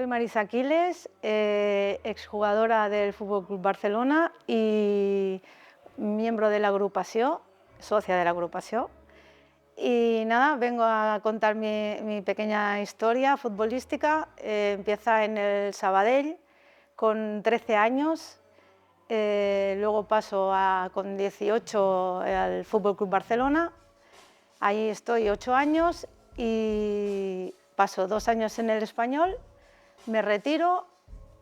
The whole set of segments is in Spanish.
Soy Marisa Aquiles, exjugadora del Fútbol Club Barcelona y miembro de la agrupación, socia de la agrupación. Y nada, vengo a contar mi pequeñña historia futbolística. Empieza en el Sabadell con 13 años, luego paso con 18 al Fútbol Club Barcelona. Ahí estoy 8 años y paso 2 años en el Español. Me retiro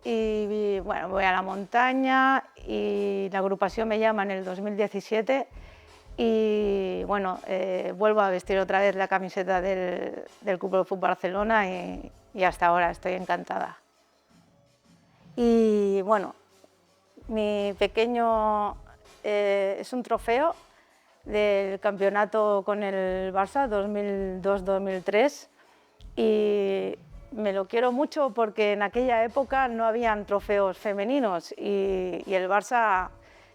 y bueno, voy a la montaña y la agrupación me llama en el 2017 y bueno, vuelvo a vestir otra vez la camiseta del Club de Fútbol Barcelona y hasta ahora estoy encantada. Y bueno, mi pequeño es un trofeo del campeonato con el Barça 2002-2003 y me lo quiero mucho porque en aquella época no habían trofeos femeninos y el Barça,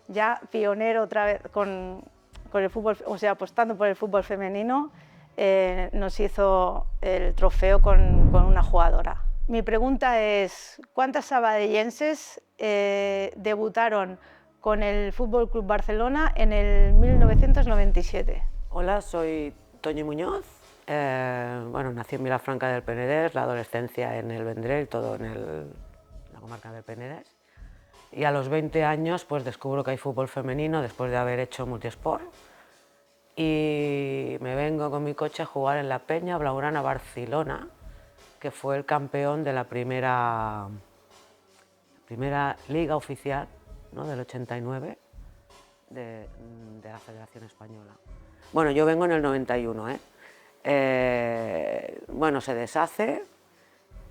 ya pionero otra vez con el fútbol, o sea, apostando por el fútbol femenino, nos hizo el trofeo con una jugadora. Mi pregunta es, ¿cuántas sabadellenses debutaron con el Fútbol Club Barcelona en el 1997? Hola, soy Toñi Muñoz. Bueno, nací en Vilafranca del Penedès, la adolescencia en el Vendrell, todo en la comarca del Penedès. Y a los 20 años pues descubro que hay fútbol femenino después de haber hecho multisport. Y me vengo con mi coche a jugar en la Peña Blaugrana Barcelona, que fue el campeón de la primera liga oficial, ¿no?, del 89 de la Federación Española. Bueno, yo vengo en el 91, bueno, se deshace,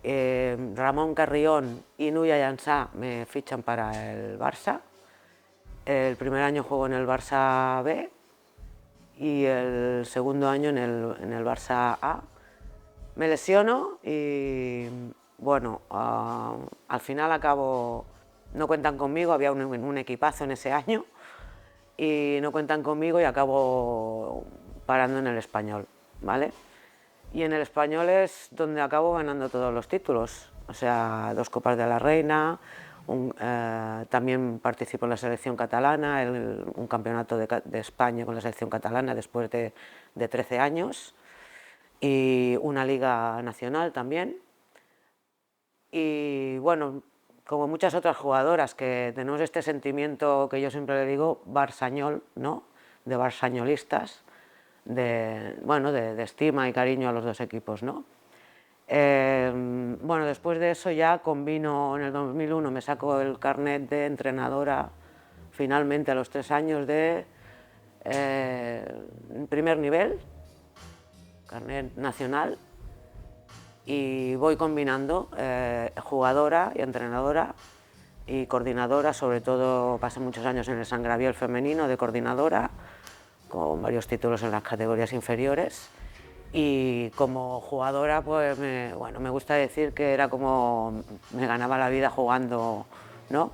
Ramón Carrión y Nuria Llansà me fichan para el Barça. El primer año juego en el Barça B y el segundo año en el Barça A. Me lesiono y bueno, al final acabo, no cuentan conmigo, había un equipazo en ese año y no cuentan conmigo y acabo parando en el Español, ¿vale? Y en el Español es donde acabo ganando todos los títulos, o sea, 2 Copas de la Reina, también participo en la selección catalana, un campeonato de España con la selección catalana después de 13 años y una liga nacional también. Y bueno, como muchas otras jugadoras que tenemos este sentimiento que yo siempre le digo, barsañol, ¿no?, de barsañolistas, bueno, de estima y cariño a los dos equipos, ¿no? Bueno, después de eso ya combino, en el 2001 me saco el carnet de entrenadora, finalmente a los 3 años de primer nivel, carnet nacional, y voy combinando jugadora y entrenadora y coordinadora, sobre todo pasé muchos años en el San Gabriel femenino de coordinadora, con varios títulos en las categorías inferiores, y como jugadora pues bueno, me gusta decir que era como me ganaba la vida jugando, ¿no?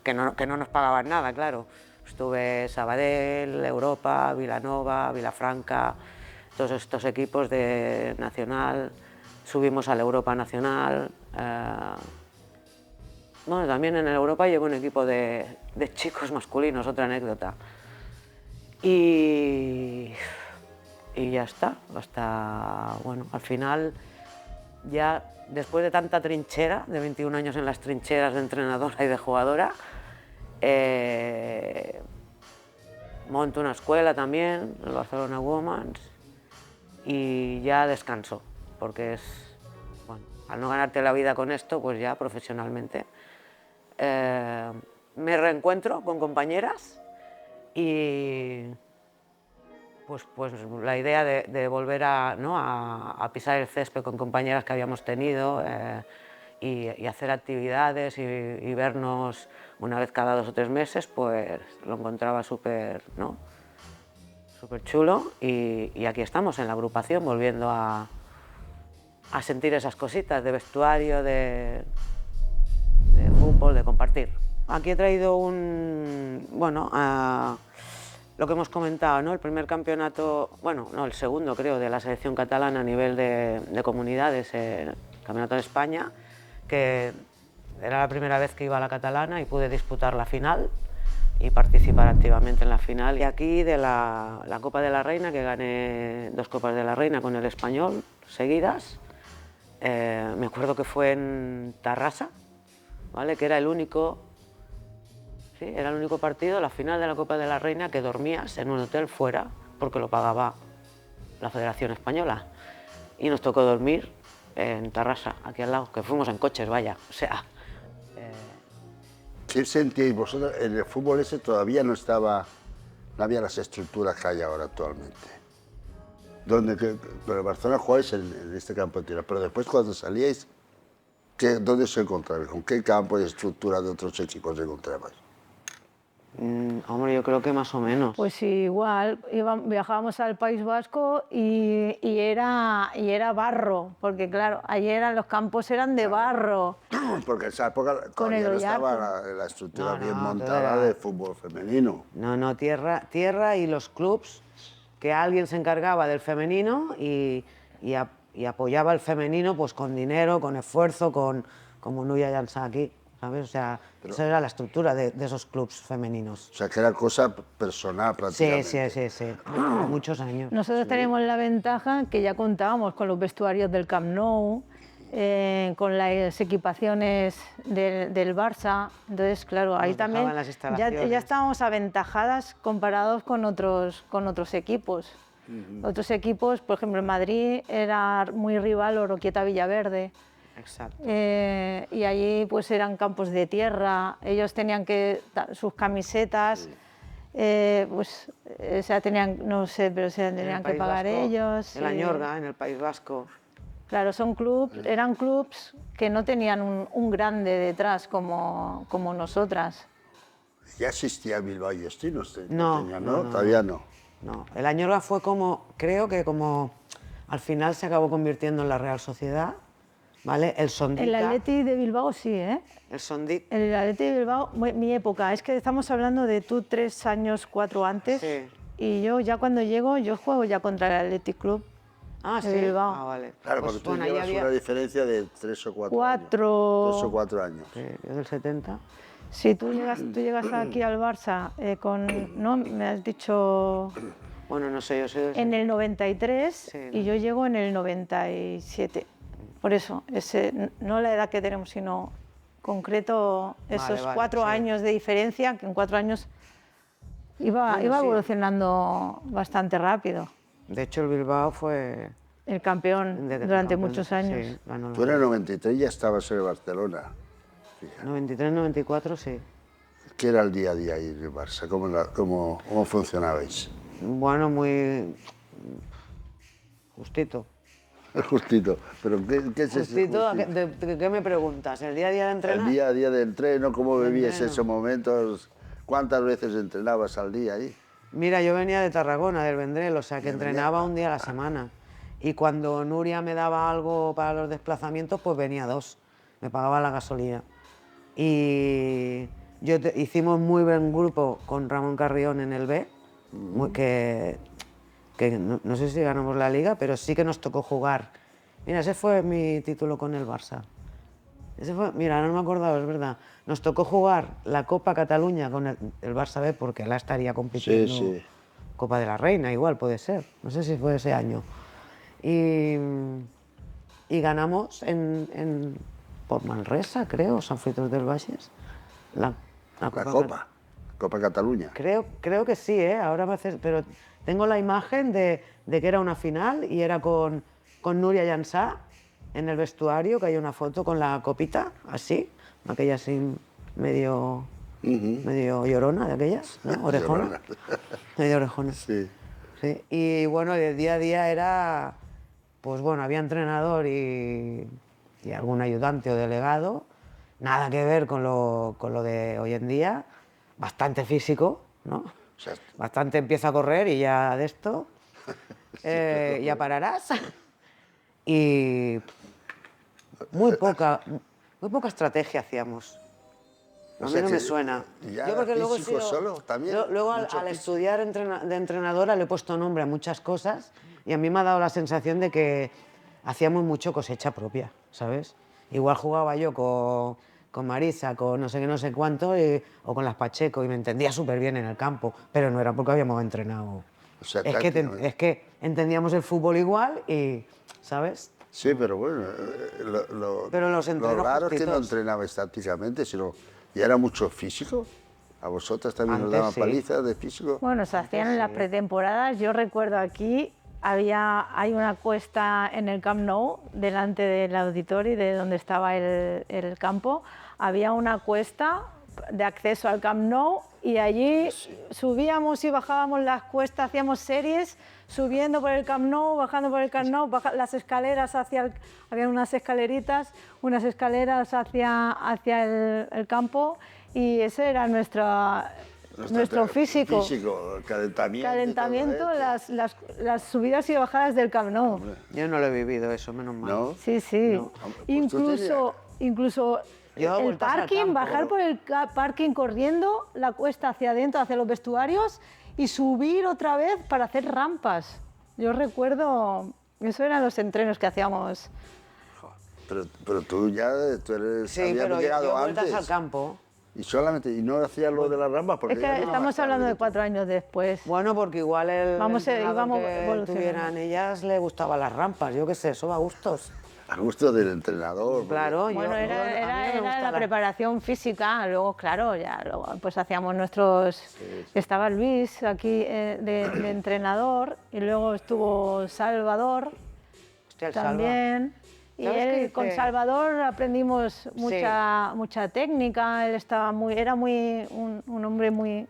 Que no nos pagaban nada, claro. Estuve Sabadell, Europa, Vilanova, Vilafranca, todos estos equipos de nacional. Subimos a la Europa Nacional. Bueno, también en la Europa llevo un equipo de chicos masculinos, otra anécdota. Y ya está, hasta, bueno, al final, ya después de tanta trinchera, de 21 años en las trincheras de entrenadora y de jugadora, monto una escuela también, el Barcelona Womans, y ya descanso, porque es, bueno, al no ganarte la vida con esto, pues ya profesionalmente. Me reencuentro con compañeras y pues la idea de volver a pisar el césped con compañeras que habíamos tenido y hacer actividades y vernos una vez cada 2 o 3 meses, pues lo encontraba súper, ¿no?, súper chulo y aquí estamos en la agrupación volviendo a sentir esas cositas de vestuario, de fútbol, de compartir. Aquí he traído lo que hemos comentado, ¿no?, el primer campeonato, bueno, no, el segundo creo, de la selección catalana a nivel de comunidades, el Campeonato de España, que era la primera vez que iba a la Catalana y pude disputar la final y participar activamente en la final. Y aquí de la Copa de la Reina, que gané 2 Copas de la Reina con el Español seguidas, me acuerdo que fue en Tarrasa, ¿vale? Que era el único, sí, era el único partido, la final de la Copa de la Reina, que dormías en un hotel fuera, porque lo pagaba la Federación Española. Y nos tocó dormir en Tarrasa, aquí al lado, que fuimos en coches, vaya, o sea... ¿Qué sentíais vosotros? En el fútbol ese todavía no había las estructuras que hay ahora actualmente. Pero en Barcelona jugabais en este campo de tierra, pero después cuando salíais, ¿dónde os encontrabais? ¿Con qué campo y estructura de otros equipos os encontrabais? Hombre, yo creo que más o menos. Pues igual, viajábamos al País Vasco y era barro, porque claro, ayer los campos eran de barro. Porque en esa época todavía no estaba la estructura bien montada de fútbol femenino. No, tierra y los clubs, que alguien se encargaba del femenino y apoyaba al femenino pues con dinero, con esfuerzo, como Núria Llançà aquí, ¿sabes? O sea, esa era la estructura de esos clubs femeninos. O sea, que era cosa personal prácticamente. Sí. Muchos años. Nosotros tenemos la ventaja que ya contábamos con los vestuarios del Camp Nou, con las equipaciones del Barça. Entonces, claro, ahí también ya estábamos aventajadas comparados con otros equipos. Otros equipos, por ejemplo, en Madrid era muy rival Oroquieta Villaverde. Exacto. Y allí pues eran campos de tierra, ellos tenían sus camisetas, pues o sea, tenían, no sé, pero se tenían que pagar ellos. En la Ñorga, en el País Vasco. Claro, eran clubs que no tenían un grande detrás como nosotras. ¿Ya existía Bilbao y Destinos? No, todavía no. No, el Añorga fue creo que al final se acabó convirtiendo en la Real Sociedad, ¿vale? El Sondica. El Atleti de Bilbao sí, ¿eh? El Sondica. El Atleti de Bilbao, mi época, es que estamos hablando de tú 3 años, 4 antes. Sí. Y yo ya cuando llego, yo juego ya contra el Athletic Club de Bilbao. Ah, vale. Claro, porque tú llevas una diferencia de 3 o 4 años. 3 o 4 años. Sí, yo del 70. Si tú llegas aquí al Barça ¿no? Me has dicho... Bueno, no sé, yo soy en el 93 sí, y yo llego en el 97. Por eso, no la edad que tenemos, sino concreto esos 4 años de diferencia, que en 4 años iba evolucionando bastante rápido. De hecho, el Bilbao fue... el campeón durante muchos años. Sí, ganó tú en el 93 ya estabas en el Barcelona. 93, 94, sí. ¿Qué era el día a día ahí en el Barça? ¿Cómo funcionabais? Bueno, muy justito. Justito. ¿Pero qué es justito? ese justito? ¿De qué me preguntas? ¿El día a día de entrenar? El día a día de entreno, ¿cómo vivías esos momentos? ¿Cuántas veces entrenabas al día ahí? Mira, yo venía de Tarragona, del Vendrell, o sea que entrenaba un día a la semana. Y cuando Núria me daba algo para los desplazamientos, pues venía 2. Me pagaba la gasolina. Y hicimos muy buen grupo con Ramón Carrión en el B, que no sé si ganamos la Liga, pero sí que nos tocó jugar. Mira, ese fue mi título con el Barça. Mira, no me acordaba, es verdad. Nos tocó jugar la Copa Cataluña con el Barça B, porque la estaría compitiendo. Sí. Copa de la Reina, igual puede ser. No sé si fue ese año. Y ganamos por Manresa, creo, San Fruitos del Bages. La Copa Cataluña. Creo que sí, ahora pero tengo la imagen de que era una final y era con Núria Llançà en el vestuario, que hay una foto con la copita, así, aquella así medio llorona de aquellas, ¿no? Orejona. Medio orejona. Sí. Y bueno, el día a día era, pues bueno, había entrenador y algún ayudante o delegado, nada que ver con lo de hoy en día, bastante físico, ¿no? O sea, bastante empieza a correr y ya de esto, ya pararás. Y muy poca estrategia hacíamos. A mí no me suena. Yo porque luego al estudiar de entrenadora le he puesto nombre a muchas cosas y a mí me ha dado la sensación de que hacíamos mucho cosecha propia, ¿sabes? igual jugaba yo con Marisa, con no sé qué, no sé cuánto, o con las Pacheco, y me entendía súper bien en el campo, pero no era porque habíamos entrenado. O sea, Es que entendíamos el fútbol igual y, ¿sabes? Sí, pero bueno, Pero los lo entrenos raro es que no justitos. entrenabais tácticamente, sino ya era mucho físico. ¿A vosotras también os Antes daban sí. palizas de físico? Bueno, se hacían en las pretemporadas. Yo recuerdo aquí, hay una cuesta en el Camp Nou, delante del auditorio de donde estaba el campo. Había una cuesta de acceso al Camp Nou y allí subíamos y bajábamos las cuestas, hacíamos series subiendo por el Camp Nou, bajando por el Camp Nou, las escaleras había unas escaleritas, unas escaleras hacia el campo, y ese era nuestro físico. Físico, calentamiento. y Calentamiento, todo esto. las subidas y bajadas del Camp Nou. Yo no lo he vivido eso, menos mal. ¿No? Sí, sí. Pues tú Incluso Yo daba el vueltas al parking, campo. bajar por el parking corriendo, la cuesta hacia adentro, hacia los vestuarios, y subir otra vez para hacer rampas. Yo recuerdo, eso eran los entrenos que hacíamos. Pero tú eres, Sí, habías pero llegado yo vueltas antes. al campo. Y no hacías lo de las rampas porque Es que ya era estamos más hablando de tarde. 4 años después. Bueno, porque igual el Vamos, entrenador íbamos que evolucionando. tuvieran ellas le gustaban las rampas, yo qué sé, eso va a gustos. A gusto del entrenador. porque- Claro, Bueno, a mí era me gusta la preparación física, luego, claro, luego, pues hacíamos nuestros... Estaba Luis aquí de entrenador, y luego estuvo Salvador Hostia, el Salva. también. Y ¿Sabes qué con dice? Salvador aprendimos mucha técnica, él era un hombre muy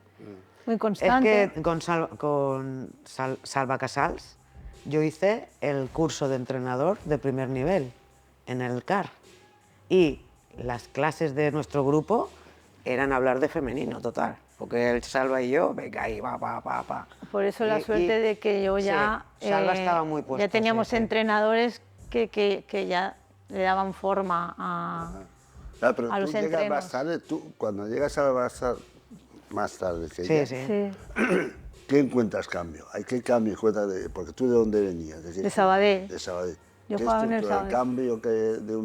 Es constante. que con Salva Casals yo hice el curso de entrenador de primer nivel en el CAR, y las clases de nuestro grupo eran hablar de femenino total, porque el Salva y yo, venga ahí, pa. Por eso la Y- suerte y- de que yo ya... sí, Salva estaba muy puesto. ya teníamos sí, sí. entrenadores que ya le daban forma a... Claro, pero a tú los llegas entrenos. más tarde, cuando llegas al Barça más tarde que Sí, ella, sí. Sí, ¿qué encuentras cambio? ¿Hay qué cambio encuentras? Porque tú ¿de dónde venías? de Sabadell. De Sabadell. Yo ¿Qué jugaba en el estructura de Sabadell. cambio que de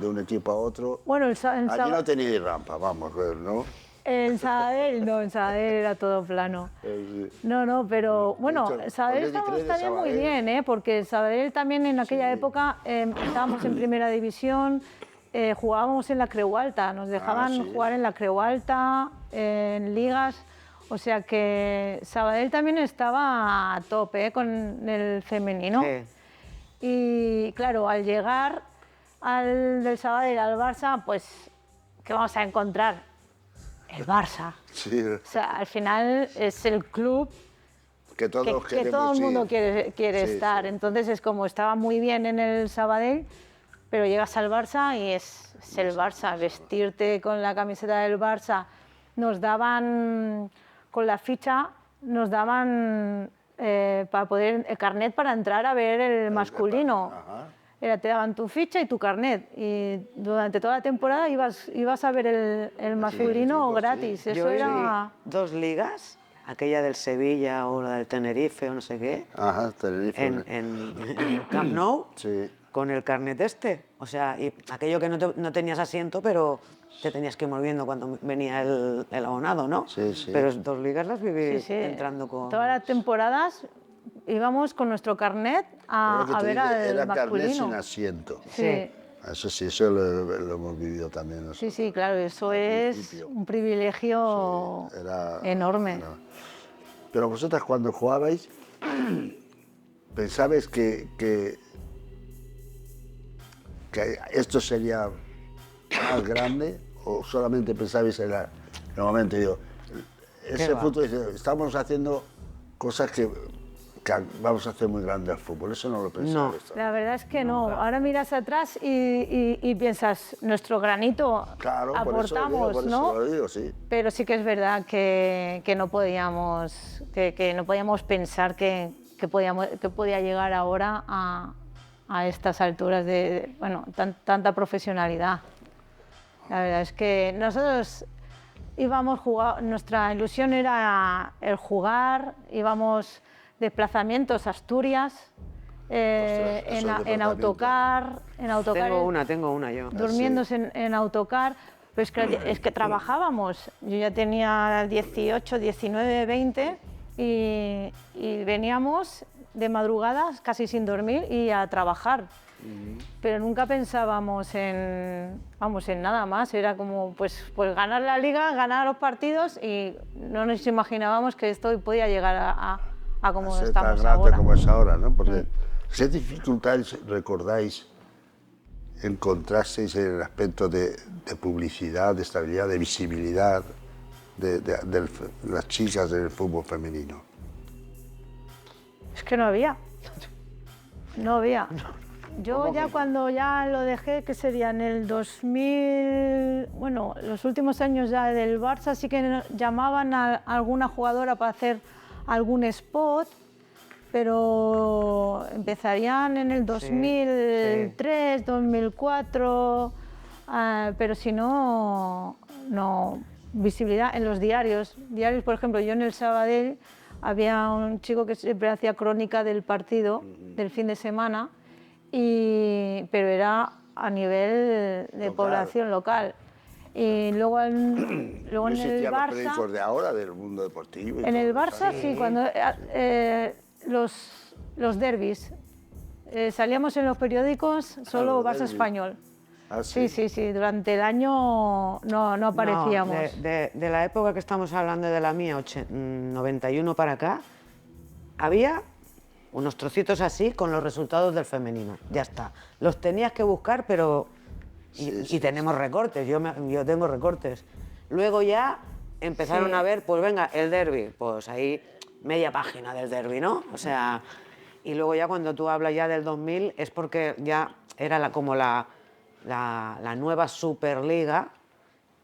un equipo a otro? Bueno, en Allí Sabadell... no teníais rampa, vamos, ¿no? En Sabadell, no, en Sabadell era todo plano. No, pero bueno, hecho, Sabadell ¿por qué estamos diferente también muy Sabadell? bien, porque Sabadell también en aquella época estábamos en primera división, jugábamos en la Creu Alta, nos dejaban sí. jugar en la Creu Alta, en ligas, o sea que Sabadell también estaba a tope con el femenino. Sí. Y claro, al llegar del Sabadell al Barça, pues, ¿qué vamos a encontrar? El Barça. Sí, O sea, al final es el club que todos que queremos todo el mundo ir. quiere Sí, estar. sí. Entonces es como estaba muy bien en el Sabadell, pero llegas al Barça y es el Barça. Vestirte con la camiseta del Barça. Nos daban, con la ficha, nos daban para poder, el carnet para entrar a ver el masculino. Ajá. Te daban tu ficha y tu carnet, y durante toda la temporada ibas a ver el masculino sí. gratis. Eso Yo era... vi 2 ligas, aquella del Sevilla o la del Tenerife o no sé qué, Ajá, Tenerife. en el Camp Nou, Sí. con el carnet este. O sea, y aquello que no tenías asiento, pero te tenías que ir moviendo cuando venía el abonado, ¿no? Sí, sí. Pero 2 ligas las viví Sí, sí. entrando con... Todas las temporadas íbamos con nuestro carnet Pero lo que a te ver digo, al era carnet masculino. sin asiento. Sí, Eso sí, eso lo hemos vivido también nosotros. sí, sí, claro, eso es principio. un privilegio Era- enorme. era- Pero vosotras cuando jugabais, ¿pensabais que esto sería más grande o solamente pensabais en el momento? Digo, ese va? fútbol, estamos haciendo cosas que vamos a hacer muy grande al fútbol, eso no lo pensabais. La verdad es que no. Ahora miras atrás y piensas, nuestro granito Claro, aportamos, por eso ¿no? lo digo, sí. Pero sí que es verdad que no podíamos pensar que podía llegar ahora a estas alturas de bueno, tanta profesionalidad. La verdad es que nosotros íbamos jugar, nuestra ilusión era el jugar, íbamos desplazamientos a Asturias, Ostras, eso de en autocar, Tengo una yo. durmiendo en autocar. Pero es que trabajábamos. Yo ya tenía 18, 19, 20 y veníamos de madrugadas casi sin dormir y a trabajar. Pero nunca pensábamos en nada más. Era como pues ganar la liga, ganar los partidos y no nos imaginábamos que esto podía llegar a como ser estamos tan grande ahora. como es ahora, ¿no? Porque, ¿qué dificultades recordáis encontrasteis en el aspecto de publicidad, de estabilidad, de visibilidad de las chicas del fútbol femenino? Es que no había. No había. Yo ya cuando ya lo dejé, que sería en el 2000, bueno, los últimos años ya del Barça sí que llamaban a alguna jugadora para hacer algún spot, pero empezarían en el 2003, 2004, pero si no, no, visibilidad en los diarios. Diarios, por ejemplo, yo en el Sabadell había un chico que siempre hacía crónica del partido del fin de semana, pero era a nivel de población local. Y luego en el Los Barça... periódicos de ahora, del mundo deportivo. En el Barça sí, cuando los derbis. Salíamos en los periódicos solo los Barça derbis. español. Ah, Sí, sí, sí, durante el año no aparecíamos. No, de la época que estamos hablando, de la mía, 91 para acá, había unos trocitos así con los resultados del femenino. Ya está. Los tenías que buscar, pero... Y tenemos recortes, yo tengo recortes. Luego ya empezaron a ver, pues venga, el derbi, pues ahí media página del derbi, ¿no? O sea, y luego ya cuando tú hablas ya del 2000 es porque ya era como la nueva Superliga.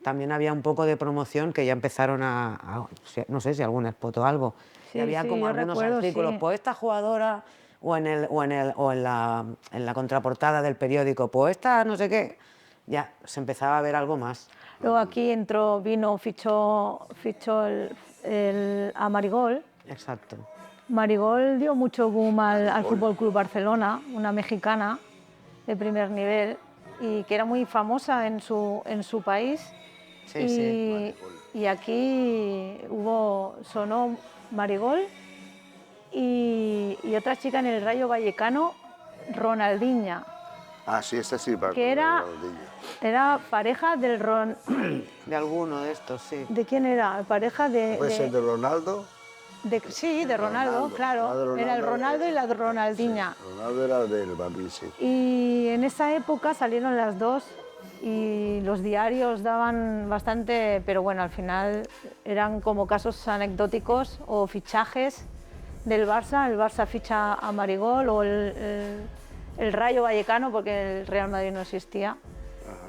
También había un poco de promoción que ya empezaron no sé si algún spot o algo. Sí, y había sí, como yo algunos recuerdo, artículos, sí. pues esta jugadora, o en la contraportada del periódico, pues esta no sé qué. Ya se empezaba a ver algo más. Luego aquí fichó a Marigol. Exacto. Marigol dio mucho boom al Fútbol Club Barcelona, una mexicana de primer nivel y que era muy famosa en su país. Sí, sí. Y aquí sonó Marigol y otra chica en el Rayo Vallecano, Ronaldinha, Ah, sí, esta sí. que era pareja del De alguno de estos, sí. ¿De quién era? Pareja ¿Puede ser de Ronaldo? Sí, de Ronaldo, claro. Era el Ronaldo y la Ronaldinha. Sí, Ronaldo era del Madrid, sí. Y en esa época salieron las dos y los diarios daban bastante, pero bueno, al final eran como casos anecdóticos o fichajes del Barça. El Barça ficha a Marigol o el Rayo Vallecano, porque el Real Madrid no existía.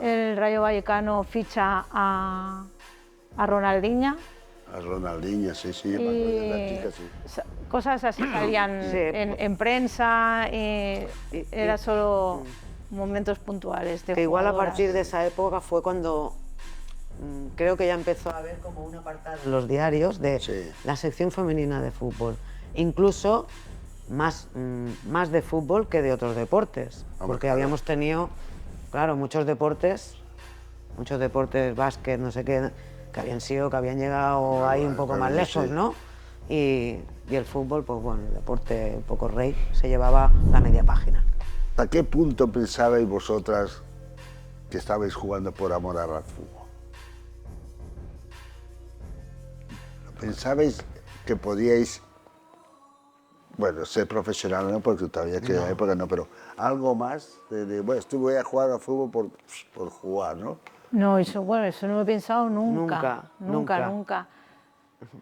El Rayo Vallecano ficha a Ronaldinha. A Ronaldinho, sí, sí, me acuerdo de la chica, sí. Cosas así salían en prensa, era solo momentos puntuales de Que igual a jugadoras. partir de esa época fue cuando creo que ya empezó a haber como un apartado en los diarios de la sección femenina de fútbol. Incluso más de fútbol que de otros deportes. Porque habíamos tenido, claro, muchos deportes, básquet, no sé qué, que habían llegado ahí un poco más lejos, ¿no? Y el fútbol, pues bueno, el deporte un poco rey, se llevaba la media página. ¿Hasta qué punto pensabais vosotras que estabais jugando por amor al fútbol? ¿Pensabais que podíais, bueno, ser profesional, no? Porque todavía queda época, no, pero algo más bueno, voy a jugar al fútbol por jugar, ¿no? No, eso no lo he pensado nunca. Nunca.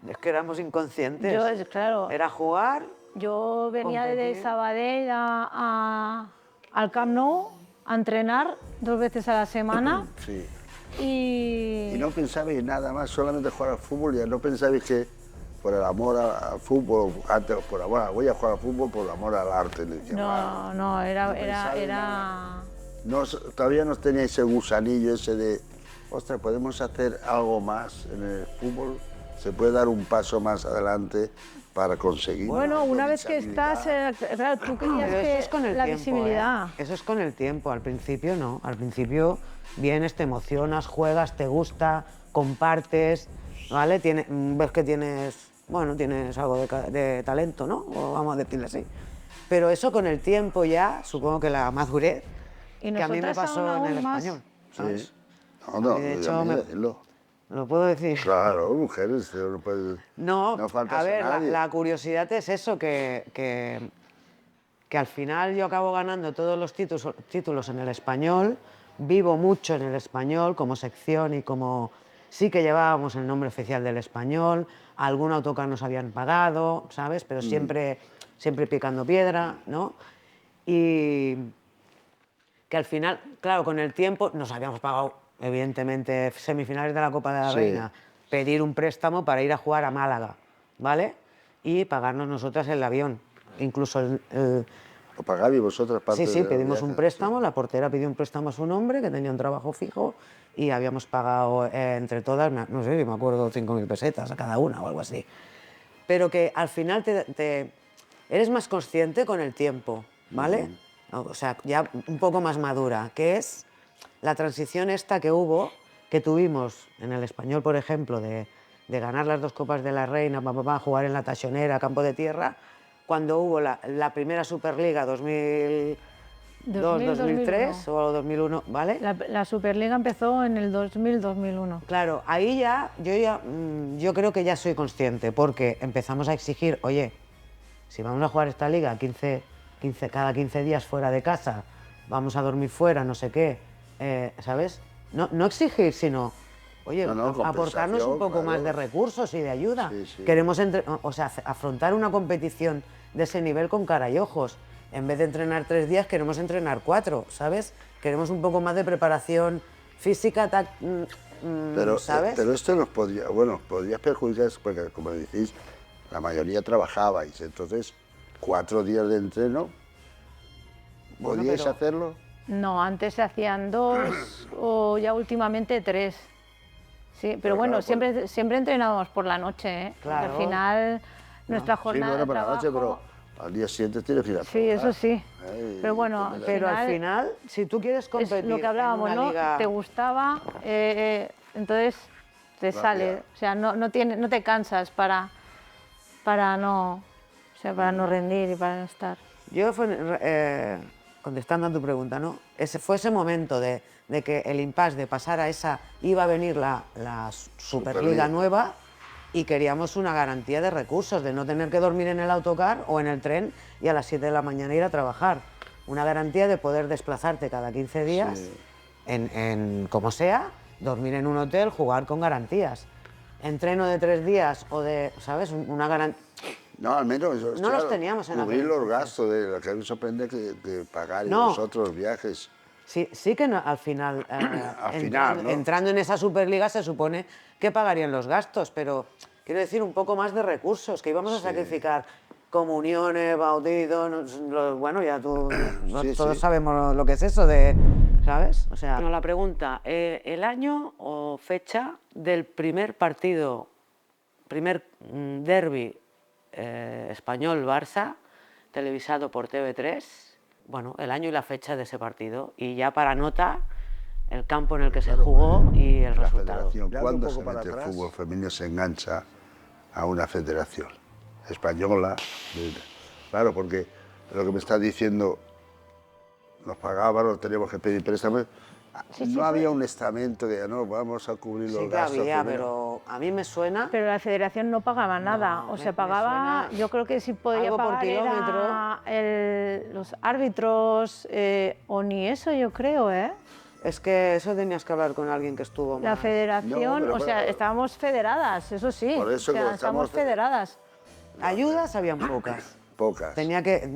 Es que éramos inconscientes. Claro. Era jugar. Yo venía de Sabadell al Camp Nou a entrenar 2 veces a la semana. Sí. Y no pensabais nada más, solamente jugar al fútbol, ya no pensabais que por el amor al fútbol, antes por amor, voy a jugar al fútbol por amor al arte. No, era... No, todavía no teníais ese gusanillo ese de, ostras, podemos hacer algo más en el fútbol, se puede dar un paso más adelante para conseguir. Bueno, una vez que estás, claro, tú querías Pero eso que es con el la tiempo, visibilidad. Eso es con el tiempo, al principio no. Al principio vienes, te emocionas, juegas, te gusta, compartes, ¿vale? Ves que tienes, bueno, tienes algo de talento, ¿no? O vamos a decirle así. Pero eso con el tiempo ya, supongo que la madurez, Y que a mí me nosotras pasó en el aún más. español, ¿sabes? Sí. No, A mí, de a hecho, mí me- decirlo. Lo puedo decir. Claro, mujeres, no puedes... No, No faltas a ver, a nadie. la curiosidad es eso, que al final yo acabo ganando todos los títulos en el español, vivo mucho en el español como sección y como... Sí que llevábamos el nombre oficial del español, algún autocar nos habían pagado, ¿sabes? Pero siempre picando piedra, ¿no? Y que al final, claro, con el tiempo nos habíamos pagado, evidentemente, semifinales de la Copa de la Sí. Reina, pedir un préstamo para ir a jugar a Málaga, ¿vale? Y pagarnos nosotras el avión. Incluso ¿Lo pagáis vosotras parte sí, del pedimos viaje? un préstamo, la portera pidió un préstamo a su nombre, que tenía un trabajo fijo, y habíamos pagado entre todas, no sé si me acuerdo, 5.000 pesetas a cada una o algo así. Pero que al final eres más consciente con el tiempo, ¿vale? O sea, ya un poco más madura, que es la transición esta que hubo, que tuvimos en el español, por ejemplo, de ganar las 2 Copas de la Reina, jugar en la Tachonera, campo de tierra, cuando hubo la primera Superliga 2002, 2003 o 2001, ¿vale? La Superliga empezó en el 2000-2001. Claro, ahí ya yo creo que ya soy consciente, porque empezamos a exigir, oye, si vamos a jugar esta liga cada 15 días fuera de casa, vamos a dormir fuera, no sé qué, ¿sabes? No exigir, sino, oye, aportarnos un poco claro. más de recursos y de ayuda. Sí, sí. Queremos afrontar una competición de ese nivel con cara y ojos. En vez de entrenar 3 días, queremos entrenar 4, ¿sabes? Queremos un poco más de preparación física, ¿sabes? Pero esto nos podría, bueno, podría perjudicar, porque como decís, la mayoría trabajabais, entonces 4 días de entreno, Bueno, ¿podíais pero- hacerlo? No, antes se hacían 2 o ya últimamente 3. Sí, pero bueno, claro, siempre entrenábamos por la noche, ¿eh? Claro. Al final, nuestra Sí, jornada bueno, de por la trabajo... noche, pero al día siguiente tienes que ir a Sí, eso trabajar. sí. Pero bueno, depende de- Pero al final, si tú quieres es competir lo que hablábamos, en una ¿no? liga... Te gustaba, entonces te Gracias. sale. O sea, no te cansas para no rendir y para no estar. Yo, contestando a tu pregunta, ¿no? Fue ese momento de que el impasse de pasar a esa, iba a venir la Superliga nueva y queríamos una garantía de recursos, de no tener que dormir en el autocar o en el tren y a las 7 de la mañana ir a trabajar. Una garantía de poder desplazarte cada 15 días, Sí. en como sea, dormir en un hotel, jugar con garantías. Entreno de 3 días o de, ¿sabes? Una garantía... No, al menos eso, No los teníamos en cubrir aquel los entonces. gastos, de lo que me sorprende que pagar No. vosotros viajes. Sí que al final, final, ¿no? entrando en esa Superliga se supone que pagarían los gastos, pero quiero decir un poco más de recursos, que íbamos a sacrificar comuniones, bautizos, bueno, ya Sí, todos sí. sabemos lo que es eso de, ¿sabes? O sea, la pregunta, el año o fecha del primer partido, primer derbi español-Barça, televisado por TV3, bueno, el año y la fecha de ese partido. Y ya para nota, el campo en el que se jugó y el La resultado. federación, Mirando ¿cuándo un se poco para mete el atrás, fútbol femenino se engancha a una federación española? Claro, porque lo que me estás diciendo, nos pagaban, no teníamos que pedir préstamos. No había un estamento que no, vamos a cubrir los Sí que gastos. había, primero. pero a mí me suena... Pero la federación no pagaba nada, o sea, me pagaba, suena yo creo que sí podía algo por pagar era los árbitros, o ni eso yo creo, ¿eh? Es que eso tenías que hablar con alguien que estuvo La más... federación, No, pero o sea, bueno, estábamos federadas, eso sí, por eso o sea, que estamos estamos federadas. Ayudas habían pocas. Pocas.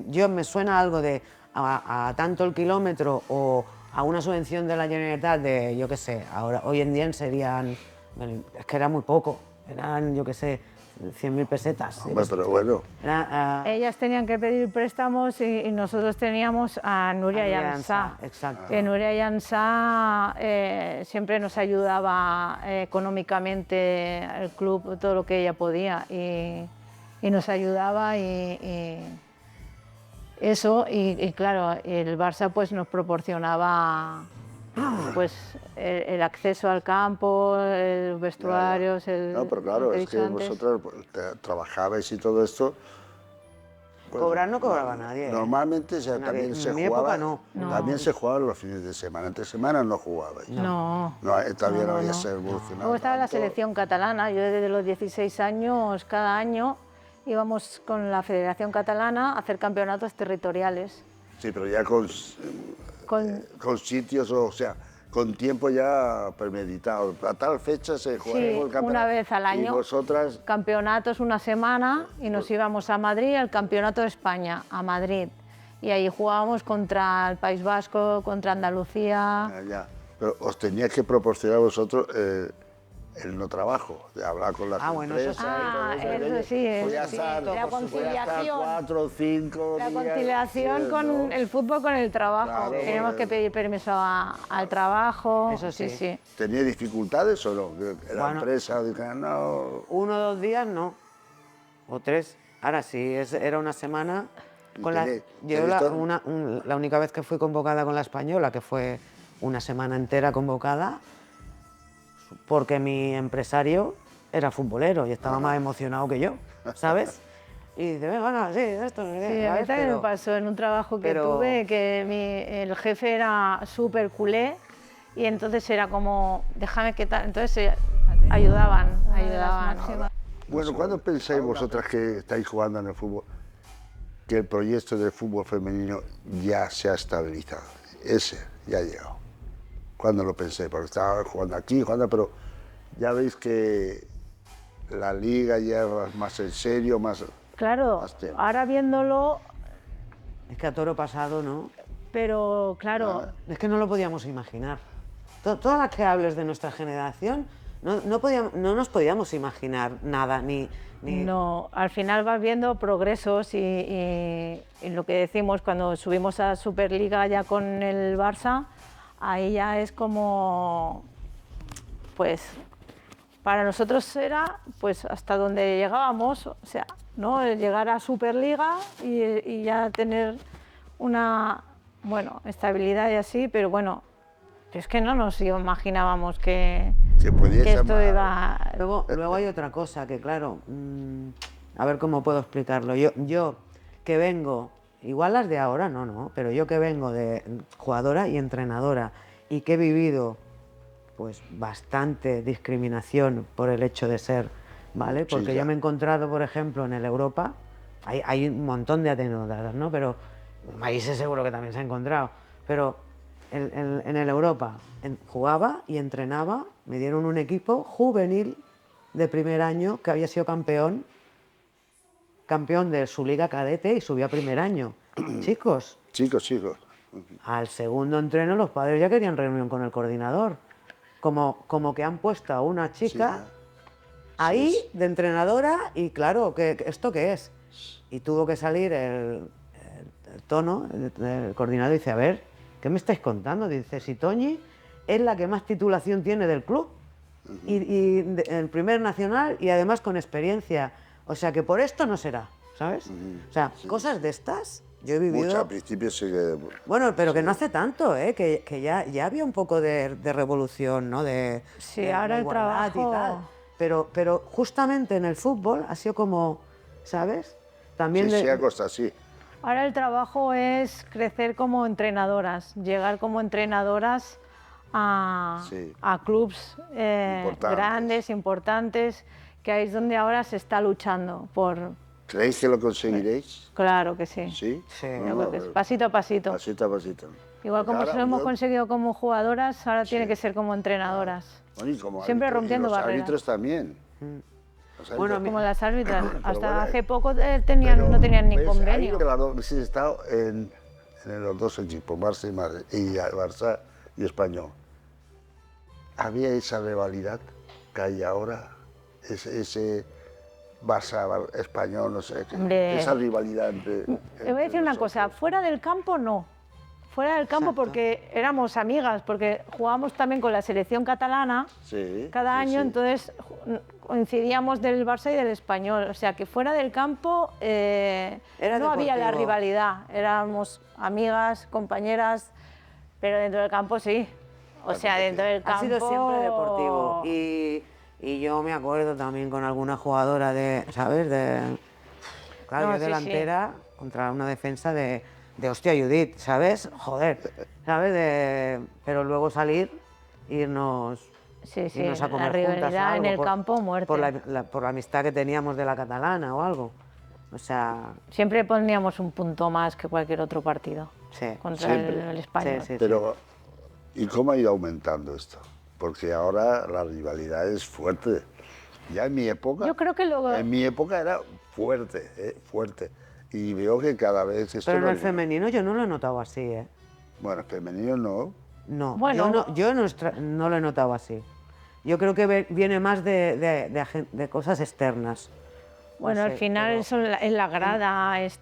Yo me suena algo de a tanto el kilómetro o a una subvención de la Generalitat de, yo qué sé, ahora, hoy en día serían, es que era muy poco, eran, yo qué sé, 100.000 pesetas. Hombre, pero bueno, Ellas tenían que pedir préstamos y nosotros teníamos a Nuria Nuria Llansá. Llansá, exacto. Que Nuria Llansá siempre nos ayudaba económicamente, el club, todo lo que ella podía. Y y nos ayudaba y eso, y claro, el Barça pues nos proporcionaba pues el acceso al campo, los vestuarios, No, pero claro, es que vosotros trabajabais y todo esto. Pues, Cobrar no cobraba nadie. Normalmente también se jugaba. Época no. También se jugaba los fines de semana. Entre semana no jugabais. No. Todavía no había evolucionado. Luego estaba la tanto. selección catalana. Yo desde los 16 años, cada año, íbamos con la Federación Catalana a hacer campeonatos territoriales. Sí, pero ya con sitios, o sea, con tiempo ya premeditado. A tal fecha se jugaba el campeonato. Una vez al año. Y vosotras. Campeonatos una semana y nos íbamos a Madrid, al Campeonato de España, a Madrid. Y ahí jugábamos contra el País Vasco, contra Andalucía. Ya. Pero os teníais que proporcionar vosotros el no trabajo, de hablar con las empresas. Eso sí, la conciliación. 4 o 5 La días, conciliación con el fútbol, con el trabajo. Claro, Tenemos que pedir permiso al trabajo. Eso sí. ¿Tenía dificultades o no? La Bueno, empresa dijo, no. 1 o 2 días no, o 3. Ahora sí, era una semana. La única vez que fui convocada con la española, que fue una semana entera convocada, porque mi empresario era futbolero y estaba más emocionado que yo, ¿sabes? Y dice, venga, sí, esto. Sí, a mí también me pasó en un trabajo que tuve, que el jefe era súper culé y entonces era como, déjame que tal. Entonces ayudaban. Bueno, ¿cuándo pensáis vosotras que estáis jugando en el fútbol, que el proyecto del fútbol femenino ya se ha estabilizado? Ese ya ha llegado. ¿Cuándo lo pensé? Porque estaba jugando aquí, pero ya veis que la liga ya es más en serio, más... Claro, ahora viéndolo... Es que a toro pasado, ¿no? Pero, claro... Es que no lo podíamos imaginar. Todas las que hables de nuestra generación, no nos podíamos imaginar nada, ni... No, al final vas viendo progresos y lo que decimos cuando subimos a Superliga ya con el Barça, ahí ya es como, pues, para nosotros era pues hasta donde llegábamos, o sea, ¿no? Llegar a Superliga y ya tener una, bueno, estabilidad y así, pero bueno, es que no nos imaginábamos que esto iba... Luego hay otra cosa que, claro, a ver cómo puedo explicarlo. Yo que vengo, igual las de ahora no, pero yo que vengo de jugadora y entrenadora y que he vivido pues bastante discriminación por el hecho de ser, ¿vale? Porque yo me he encontrado, por ejemplo, en el Europa, hay un montón de anécdotas, ¿no? Pero países seguro que también se ha encontrado, pero en el Europa jugaba y entrenaba, me dieron un equipo juvenil de primer año que había sido campeón de su liga cadete y subió a primer año. Chicos. Al segundo entreno los padres ya querían reunión con el coordinador. Como que han puesto a una chica ahí de entrenadora y claro, ¿esto qué es? Y tuvo que salir el tono, el coordinador dice, a ver, ¿qué me estáis contando? Dice, si Toñi es la que más titulación tiene del club y el primer nacional y además con experiencia. O sea que por esto no será, ¿sabes? O sea, cosas de estas yo he vivido... Mucho, al principio sí que... Bueno, pero que no hace tanto, que ya había un poco de revolución, ¿no? Sí, ahora el trabajo... Y tal. Pero justamente en el fútbol ha sido como, ¿sabes? También sí, ha costado, sí. Ahora el trabajo es crecer como entrenadoras, llegar como entrenadoras a clubs grandes, importantes, que ahí es donde ahora se está luchando por... ¿Creéis que lo conseguiréis? Claro que sí. ¿Sí? Sí. Pasito a pasito. Pasito a pasito. Igual como lo hemos conseguido como jugadoras, ahora tiene que ser como entrenadoras. Bueno, y como siempre rompiendo los barreras. árbitros también. Bueno, como las árbitras. Hasta hace poco no tenían ni convenio. Has estado en los dos equipos, Barça y Español. ¿Había esa rivalidad que hay ahora? Ese Barça, Español, no sé, esa rivalidad entre... Te voy a decir una cosa, fuera del campo no. fuera del campo Exacto. porque éramos amigas, porque jugábamos también con la selección catalana Sí, cada sí, año, sí. entonces coincidíamos del Barça y del Español, o sea que fuera del campo no había la deportivo. rivalidad, éramos amigas, compañeras, pero dentro del campo sí, o sea, dentro del campo... Ha sido siempre deportivo y yo me acuerdo también con alguna jugadora de, ¿sabes? Claro, No, yo sí, delantera contra una defensa de hostia, Judith, ¿sabes? Joder, ¿sabes? Pero luego salir, irnos Sí, sí, a la comer juntas o rivalidad en algo, el campo, muerte. por la amistad que teníamos de la catalana o algo. O sea, Siempre poníamos un punto más que cualquier otro partido sí. contra Siempre. el Español. Sí, sí. Pero, ¿y cómo ha ido aumentando esto? Porque ahora la rivalidad es fuerte. Ya en mi época, Yo creo que luego... en mi época era fuerte, fuerte. Y veo que cada vez esto... Pero en no- el femenino yo no lo he notado así, ¿eh? Bueno, femenino no. No, Bueno, yo no lo he notado así. Yo creo que viene más de cosas externas. Bueno, No al sé, final pero- eso es la grada, es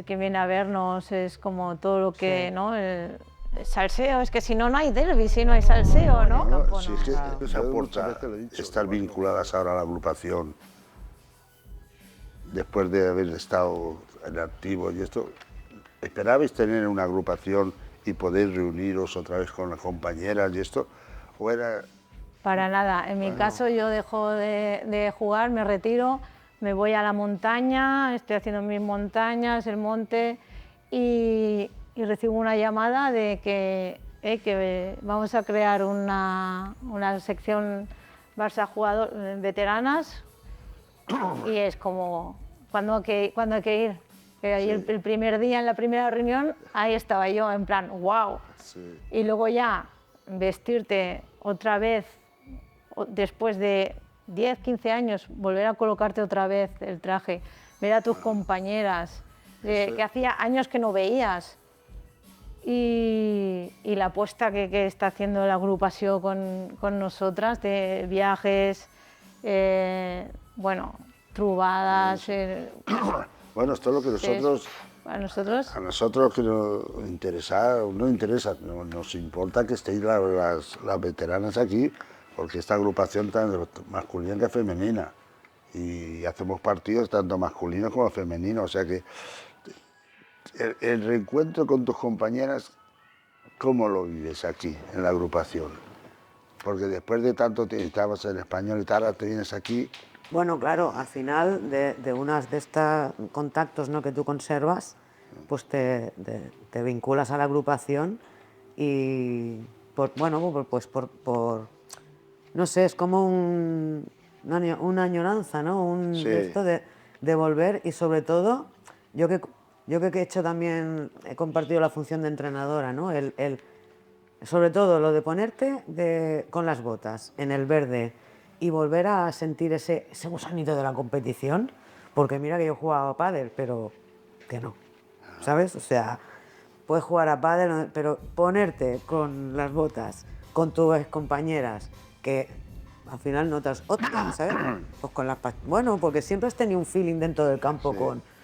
que viene a vernos, es como todo lo que, Sí. ¿no? El salseo, es que si no, no hay derbi, si no hay salseo, ¿no? No, Campo, si no. es que Claro. no Yo aporta muchas veces lo he dicho, estar ¿no? vinculadas ahora a la agrupación, después de haber estado en activo y esto. ¿Esperabais tener una agrupación y poder reuniros otra vez con las compañeras y esto? ¿O era...? Para nada, en mi caso yo dejo de jugar, me retiro, me voy a la montaña, estoy haciendo mis montañas, el monte, y recibo una llamada de que vamos a crear una sección Barça jugador, veteranas, y es como, ¿cuándo hay que ir? Que ahí el primer día, en la primera reunión, ahí estaba yo, en plan, wow. Sí. Y luego ya vestirte otra vez, después de 10, 15 años, volver a colocarte otra vez el traje, ver a tus compañeras, que hacía años que no veías, y la apuesta que está haciendo la agrupación con nosotras de viajes, bueno, trubadas. Bueno, esto es lo que nosotros... A nosotros, A nosotros que nos interesa, nos importa que estéis las veteranas aquí, porque esta agrupación tanto masculina que femenina, y hacemos partidos tanto masculinos como femeninos, o sea que el reencuentro con tus compañeras, ¿cómo lo vives aquí, en la agrupación? Porque después de tanto tiempo, estabas en Español y tal, ahora te vienes aquí. Bueno, claro, al final de unas de estos contactos, ¿no?, que tú conservas, pues te vinculas a la agrupación y, no sé, es como una añoranza, ¿no? Sí. Esto de volver y sobre todo, yo que he hecho también, he compartido la función de entrenadora, ¿no? Sobre todo lo de ponerte con las botas en el verde y volver a sentir ese gusanito de la competición, porque mira que yo jugaba a pádel, pero que no, ¿sabes? O sea, puedes jugar a pádel, pero ponerte con las botas, con tus compañeras, que al final notas, ¿sabes? Pues bueno, porque siempre has tenido un feeling dentro del campo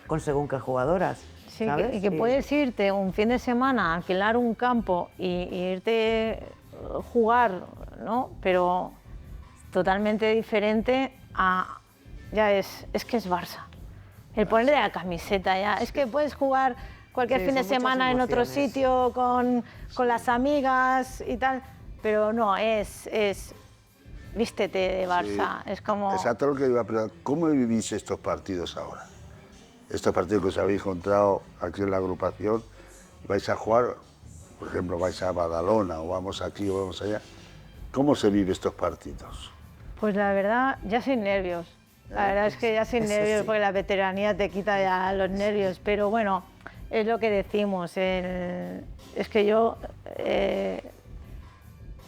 con según qué jugadoras. sí, ¿sabes? y que puedes irte un fin de semana a alquilar un campo y irte a jugar, ¿no? Pero totalmente diferente a... Ya es que es Barça. El ponerle la camiseta ya. Es que puedes jugar cualquier Sí, fin de son muchas semana en otro emociones. sitio con las amigas y tal, pero no, es vístete de Barça. Sí. Es como... Exacto lo que iba a preguntar. ¿Cómo vivís estos partidos ahora? Estos partidos que os habéis encontrado aquí en la agrupación, vais a jugar, por ejemplo, vais a Badalona o vamos aquí o vamos allá. ¿Cómo se vive estos partidos? Pues la verdad, ya sin nervios. La verdad es que ya sin Eso nervios, sí. porque la veteranía te quita ya los nervios. Pero bueno, es lo que decimos. Es que yo,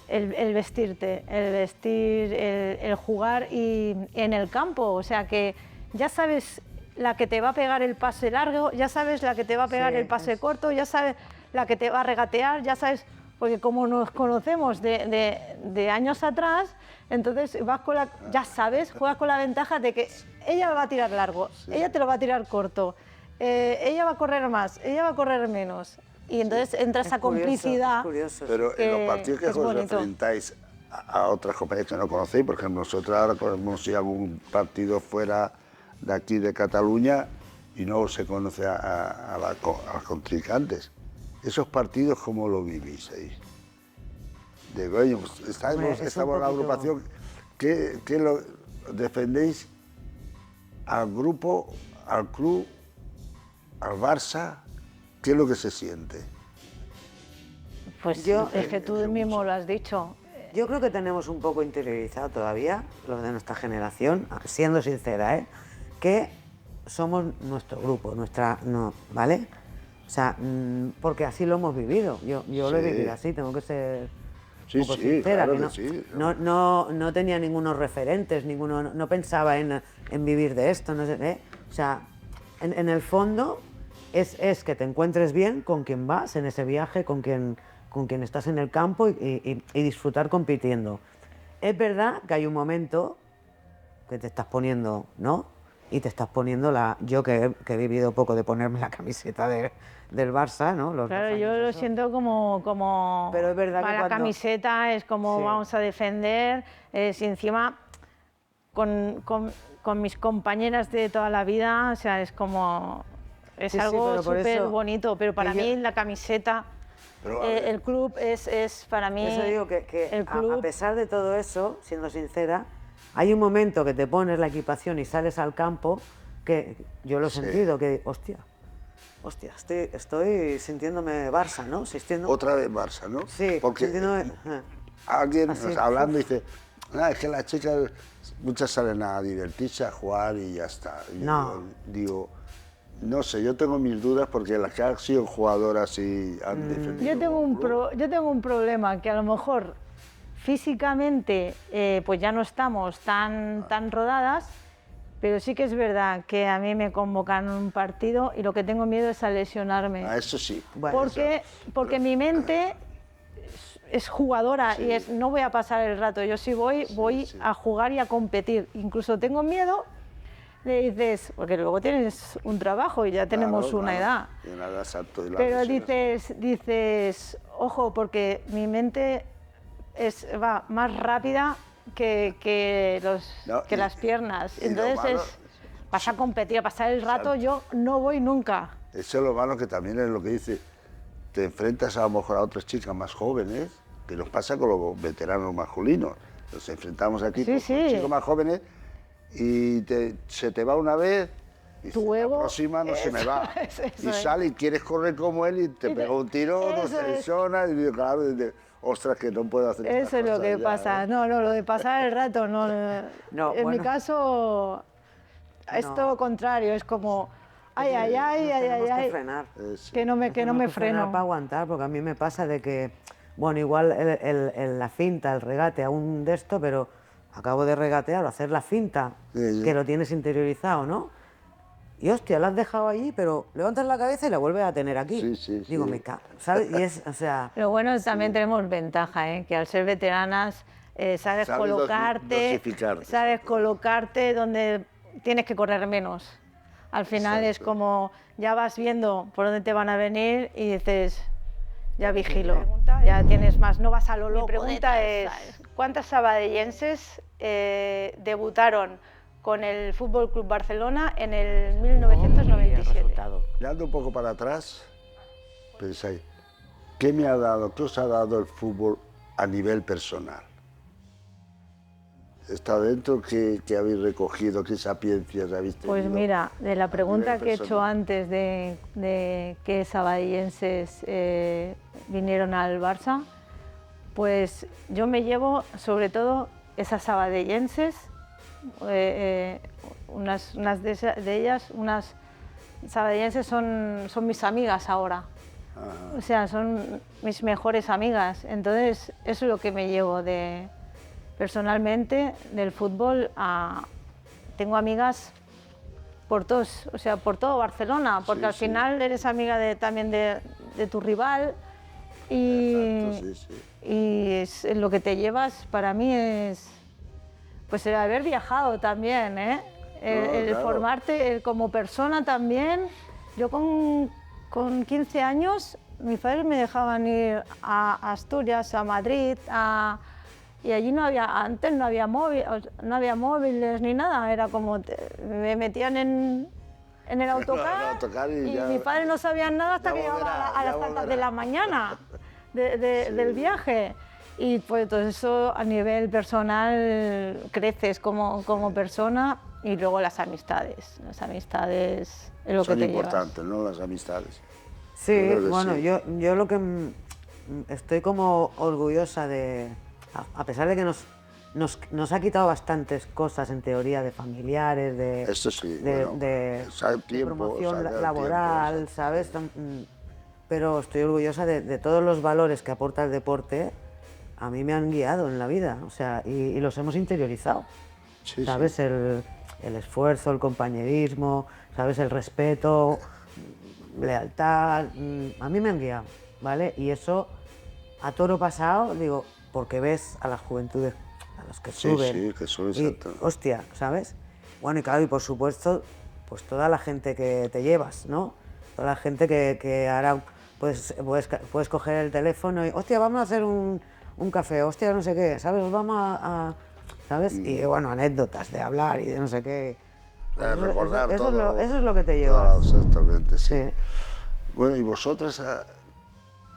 el vestirte, el vestir, el jugar y en el campo. O sea que ya sabes la que te va a pegar el pase largo, ya sabes la que te va a pegar Sí, el pase corto, ya sabes la que te va a regatear, ya sabes... Porque como nos conocemos de años atrás, entonces vas con ya sabes, juegas con la ventaja de que ella va a tirar largo, ella te lo va a tirar corto, ella va a correr más, ella va a correr menos. y entonces entra esa complicidad. curioso. Pero en los partidos que es os bonito. enfrentáis a otras compañías que no conocéis, por ejemplo, nosotros ahora conocemos si algún partido fuera de aquí de Cataluña y no se conoce a los contrincantes. ¿Esos partidos cómo lo vivís ahí? De coño, pues, Hombre, es un estamos en la poquito- agrupación, ¿qué lo defendéis al grupo, al club, al Barça? ¿Qué es lo que se siente? Pues Yo- es que tú mismo lo has dicho. Yo creo que tenemos un poco interiorizado todavía, los de nuestra generación, siendo sincera, que somos nuestro grupo, ¿vale? O sea, porque así lo hemos vivido. Yo lo he Sí. vivido así, tengo que ser Sí, un poco sí, sincera. claro Que que sí. no tenía ningunos referentes, no pensaba en vivir de esto, no sé, ¿eh? O sea, en el fondo es que te encuentres bien con quien vas en ese viaje, con quien estás en el campo y disfrutar compitiendo. Es verdad que hay un momento que te estás poniendo, ¿no? Y te estás poniendo yo que he vivido poco de ponerme la camiseta del Barça, ¿no? Los Claro, 2 yo años lo esos. siento como Pero es verdad que la cuando- camiseta es como Sí. vamos a defender, si encima con mis compañeras de toda la vida, o sea, es como es Sí, sí, algo pero por súper eso bonito, pero para que yo- mí la camiseta, Pero, a ver. el club es para mí Eso digo que el club. a pesar de todo eso, siendo sincera, hay un momento que te pones la equipación y sales al campo que yo lo he Sí. sentido, que hostia, estoy sintiéndome Barça, ¿no? Otra vez Barça, ¿no? Sí, Porque sintiéndome... alguien Así, hablando dice, es que las chicas, muchas salen a divertirse, a jugar y ya está. Y No. yo digo, no sé, yo tengo mis dudas porque las que han sido jugadoras y han defendido. Yo tengo yo tengo un problema que a lo mejor físicamente pues ya no estamos tan rodadas, pero sí que es verdad que a mí me convocan a un partido y lo que tengo miedo es a lesionarme. A eso sí. Bueno, Porque mi mente es jugadora y no voy a pasar el rato. Yo sí voy sí. a jugar y a competir. Incluso tengo miedo, le dices, porque luego tienes un trabajo y ya tenemos Claro, una claro. edad. Y una edad exacto, y las Pero lesiones. dices, ojo, porque mi mente va más rápida que No, las piernas. y lo Entonces malo- vas a competir, a pasar el rato, yo no voy nunca. Eso es lo malo que también es lo que dice, te enfrentas a lo mejor a otras chicas más jóvenes, que nos pasa con los veteranos masculinos. Nos enfrentamos aquí Sí, con sí. chicos más jóvenes y se te va una vez y Tu dices, ego, la próxima no se me va. eso Y es. sale y quieres correr como él y te Y pega un tiro, no eso se es. lesiona y digo, claro, dices, ostras, que no puedo hacer estas Eso es lo cosas que ya, pasa. ¿eh? No, lo de pasar el rato, no. No, En mi bueno. caso, es No. todo lo contrario, es como, ay, ay, ay, Nos ay, tenemos ay, que ay, frenar. que no me Tenemos que frenar freno. para aguantar, porque a mí me pasa de que, bueno, igual la finta, el regate, aún de esto, pero acabo de regatear o hacer la finta, Sí, sí. que lo tienes interiorizado, ¿no? Y hostia, la has dejado allí, pero levantas la cabeza y la vuelves a tener aquí. Sí, sí, Digo, sí. me cago, ¿sabes? Y es, o sea, Lo bueno es también tenemos ventaja, que al ser veteranas sabes Sabes colocarte, dosificarte, sabes exacto. colocarte donde tienes que correr menos. Al final es Exacto. como ya vas viendo por dónde te van a venir y dices, ya vigilo, ya tienes más, no vas a lo loco. Mi pregunta es, ¿cuántas sabadellenses debutaron con el Fútbol Club Barcelona en el y el 1997? resultado. Mirando un poco para atrás, pensáis, ¿qué os ha dado el fútbol a nivel personal? ¿Está dentro? ¿Qué habéis recogido? ¿Qué sapiencias habéis tenido? Pues mira, de la pregunta nivel que he hecho personal? antes de qué sabadellenses vinieron al Barça, pues yo me llevo sobre todo esas sabadellenses, unas de ellas, unas sabadellenses son mis amigas ahora. O sea, son mis mejores amigas. Entonces, eso es lo que me llevo personalmente del fútbol. Tengo amigas por todos, o sea, por todo Barcelona, porque Sí, al sí. final eres amiga también de tu rival y, Exacto, sí, sí. y es lo que te llevas para mí es pues el haber viajado también, ¿eh? El claro. formarte como persona también. Yo con 15 años mis padres me dejaban ir a Asturias, a Madrid, y allí antes no había móviles ni nada, era como me metían en el autocar y mis padres no sabían nada hasta que llegaba a las tantas de la mañana del viaje. Y pues todo eso a nivel personal creces como persona, y luego las amistades es lo que te llevas. Son importantes, ¿no? Las amistades. Sí, Yo creo que bueno, sí. yo lo que estoy como orgullosa de, a pesar de que nos ha quitado bastantes cosas en teoría de familiares, Eso sí, de, bueno, de tiempo, promoción sacar laboral, tiempo, ¿sabes? Pero estoy orgullosa de todos los valores que aporta el deporte. A mí me han guiado en la vida, o sea, y los hemos interiorizado. Sí, ¿Sabes? sí. El esfuerzo, el compañerismo, ¿sabes? El respeto, lealtad, a mí me han guiado, ¿vale? Y eso, a toro pasado, digo, porque ves a las juventudes, a los que Sí, suben. sí, que suben, Y, exacto. hostia, ¿sabes? Bueno, y claro, y por supuesto, pues toda la gente que te llevas, ¿no? Toda la gente que ahora puedes coger el teléfono y, hostia, vamos a hacer un café, hostia, no sé qué, ¿sabes? Vamos ¿sabes? Y bueno, anécdotas de hablar y de no sé qué. Pues Recordar eso todo. eso es lo que te llevas. Exactamente, sí. Sí. Bueno, y vosotras,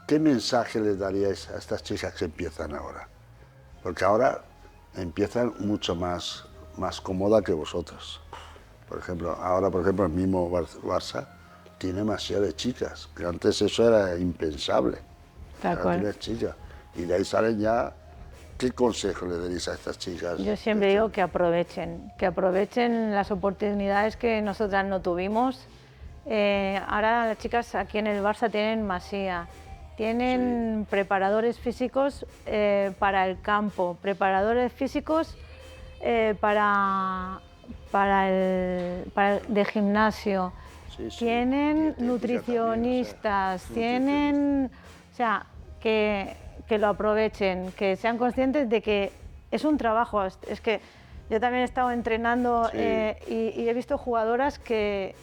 ¿qué mensaje les daríais a estas chicas que empiezan ahora? Porque ahora empiezan mucho más cómoda que vosotros. Por ejemplo, ahora, por ejemplo, el mismo Barça tiene demasiado de chicas, que antes eso era impensable. Tal Ahora cual. tienes chicas. Y de ahí salen ya. ¿Qué consejo le daréis a estas chicas? Yo siempre digo que aprovechen las oportunidades que nosotras no tuvimos. Ahora las chicas aquí en el Barça tienen masía, tienen preparadores físicos para el campo, preparadores físicos de gimnasio, Sí, sí. tienen Dietética nutricionistas, también, tienen, o sea, que lo aprovechen, que sean conscientes de que es un trabajo. Es que yo también he estado entrenando Sí. y he visto jugadoras que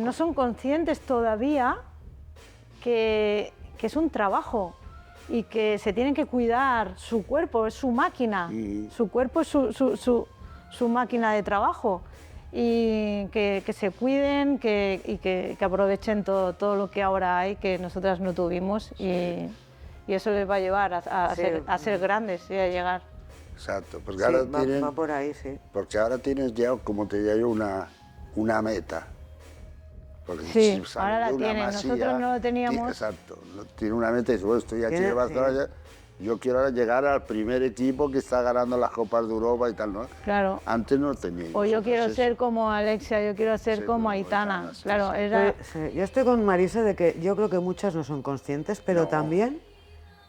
no son conscientes todavía que es un trabajo y que se tienen que cuidar. Su cuerpo es su máquina, su cuerpo es su máquina de trabajo, y que se cuiden y que aprovechen todo lo que ahora hay, que nosotras no tuvimos, y eso les va a llevar a ser grandes y a llegar. Exacto, porque Sí, ahora va por ahí, sí. porque ahora tienes ya, como te diría yo, una meta. Porque Sí, sales ahora la de una tienen, masía, nosotros no lo teníamos. Exacto, tiene una meta y dice, bueno, estoy aquí Tiene- en Barcelona, yo quiero ahora llegar al primer equipo que está ganando las Copas de Europa y tal, ¿no? Claro. Antes no tenía. O yo quiero ser como Alexia, yo quiero ser Sí, como como Aitana. Aitana, sí, Claro, sí. era... Sí, yo estoy con Marisa de que yo creo que muchas no son conscientes, pero No. también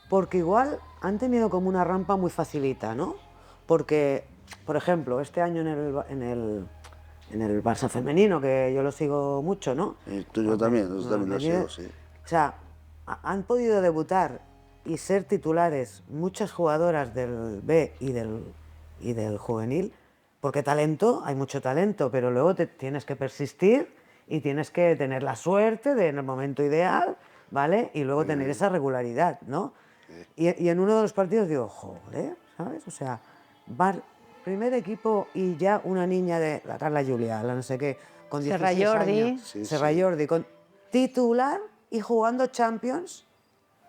porque igual han tenido como una rampa muy facilita, ¿no? Porque, por ejemplo, este año en el Barça femenino, que yo lo sigo mucho, ¿no? Yo también lo sigo, sí. O sea, han podido debutar y ser titulares muchas jugadoras del B y del juvenil, porque talento, hay mucho talento, pero luego tienes que persistir y tienes que tener la suerte de en el momento ideal, ¿vale? Y luego tener esa regularidad, ¿no? Y en uno de los partidos digo, joder, ¿sabes? O sea, primer equipo y ya una niña de la Carla Julia, la no sé qué, con 16 Serra Jordi. años, Sí, Serra sí. Jordi, con titular y jugando Champions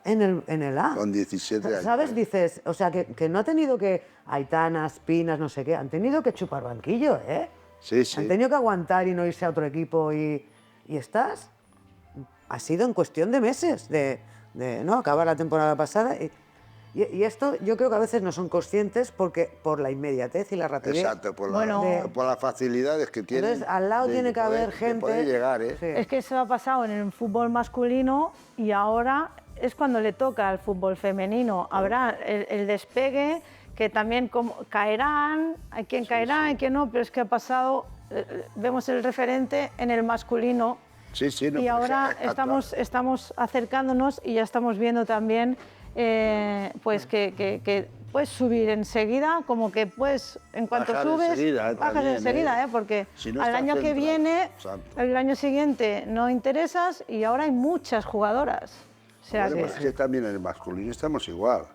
en el A. Con 17 años. ¿Sabes? Dices, o sea, que no ha tenido que Aitanas, Pinas, no sé qué, han tenido que chupar banquillo, ¿eh? Sí, sí. Han tenido que aguantar y no irse a otro equipo y estás. Ha sido en cuestión de meses, ¿no? Acabar la temporada pasada. Y esto yo creo que a veces no son conscientes porque por la inmediatez y la rapidez. Exacto, por Bueno. las facilidades que tienen. Entonces, al lado tiene que haber gente. De poder llegar, ¿eh? Sí. Es que eso ha pasado en el fútbol masculino y ahora es cuando le toca al fútbol femenino. Habrá el despegue, que también caerán, hay quien caerá, hay quien no, pero es que ha pasado, vemos el referente en el masculino. Sí, sí, no, Y pero ahora estamos acercándonos y ya estamos viendo también pues que puedes subir enseguida, como que puedes, en cuanto Bajar subes, enseguida, bajas también, enseguida, porque Si no al estás año que centrado. viene, Exacto. el año siguiente no interesas y ahora hay muchas jugadoras. O sea, Bueno, pues es que también en el masculino estamos igual.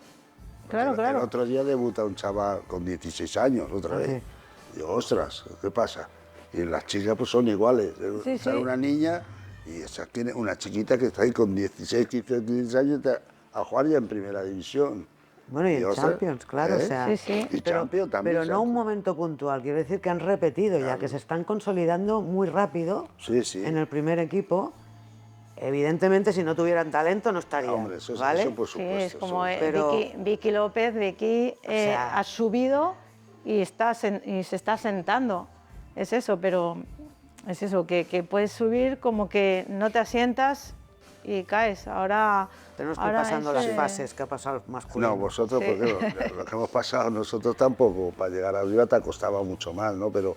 claro, El claro. otro día debuta un chaval con 16 años, otra vez. Digo, ostras, ¿qué pasa? Y las chicas pues son iguales. Sí, Sale sí. una niña y esa tiene una chiquita que está ahí con 16, 15, 16 años a jugar ya en primera división. Bueno, y en ostras, Champions, claro, o sea... Sí, sí. Y Champions también. Pero no un Champions. momento puntual, quiero decir que han repetido ya, que se están consolidando muy rápido Sí, sí. en el primer equipo. Evidentemente, si no tuvieran talento, no estarían, Hombre, eso, ¿vale? eso por Sí, supuesto. es como eso. Pero- Vicky López, sea- ha subido y se está sentando. Es eso, pero es eso, que puedes subir como que no te asientas y caes. Ahora Tenemos que ir ahora pasando es, las fases que ha pasado el masculino. No, vosotros, Sí. porque lo que hemos pasado nosotros tampoco, para llegar arriba te ha costado mucho más, ¿no? Pero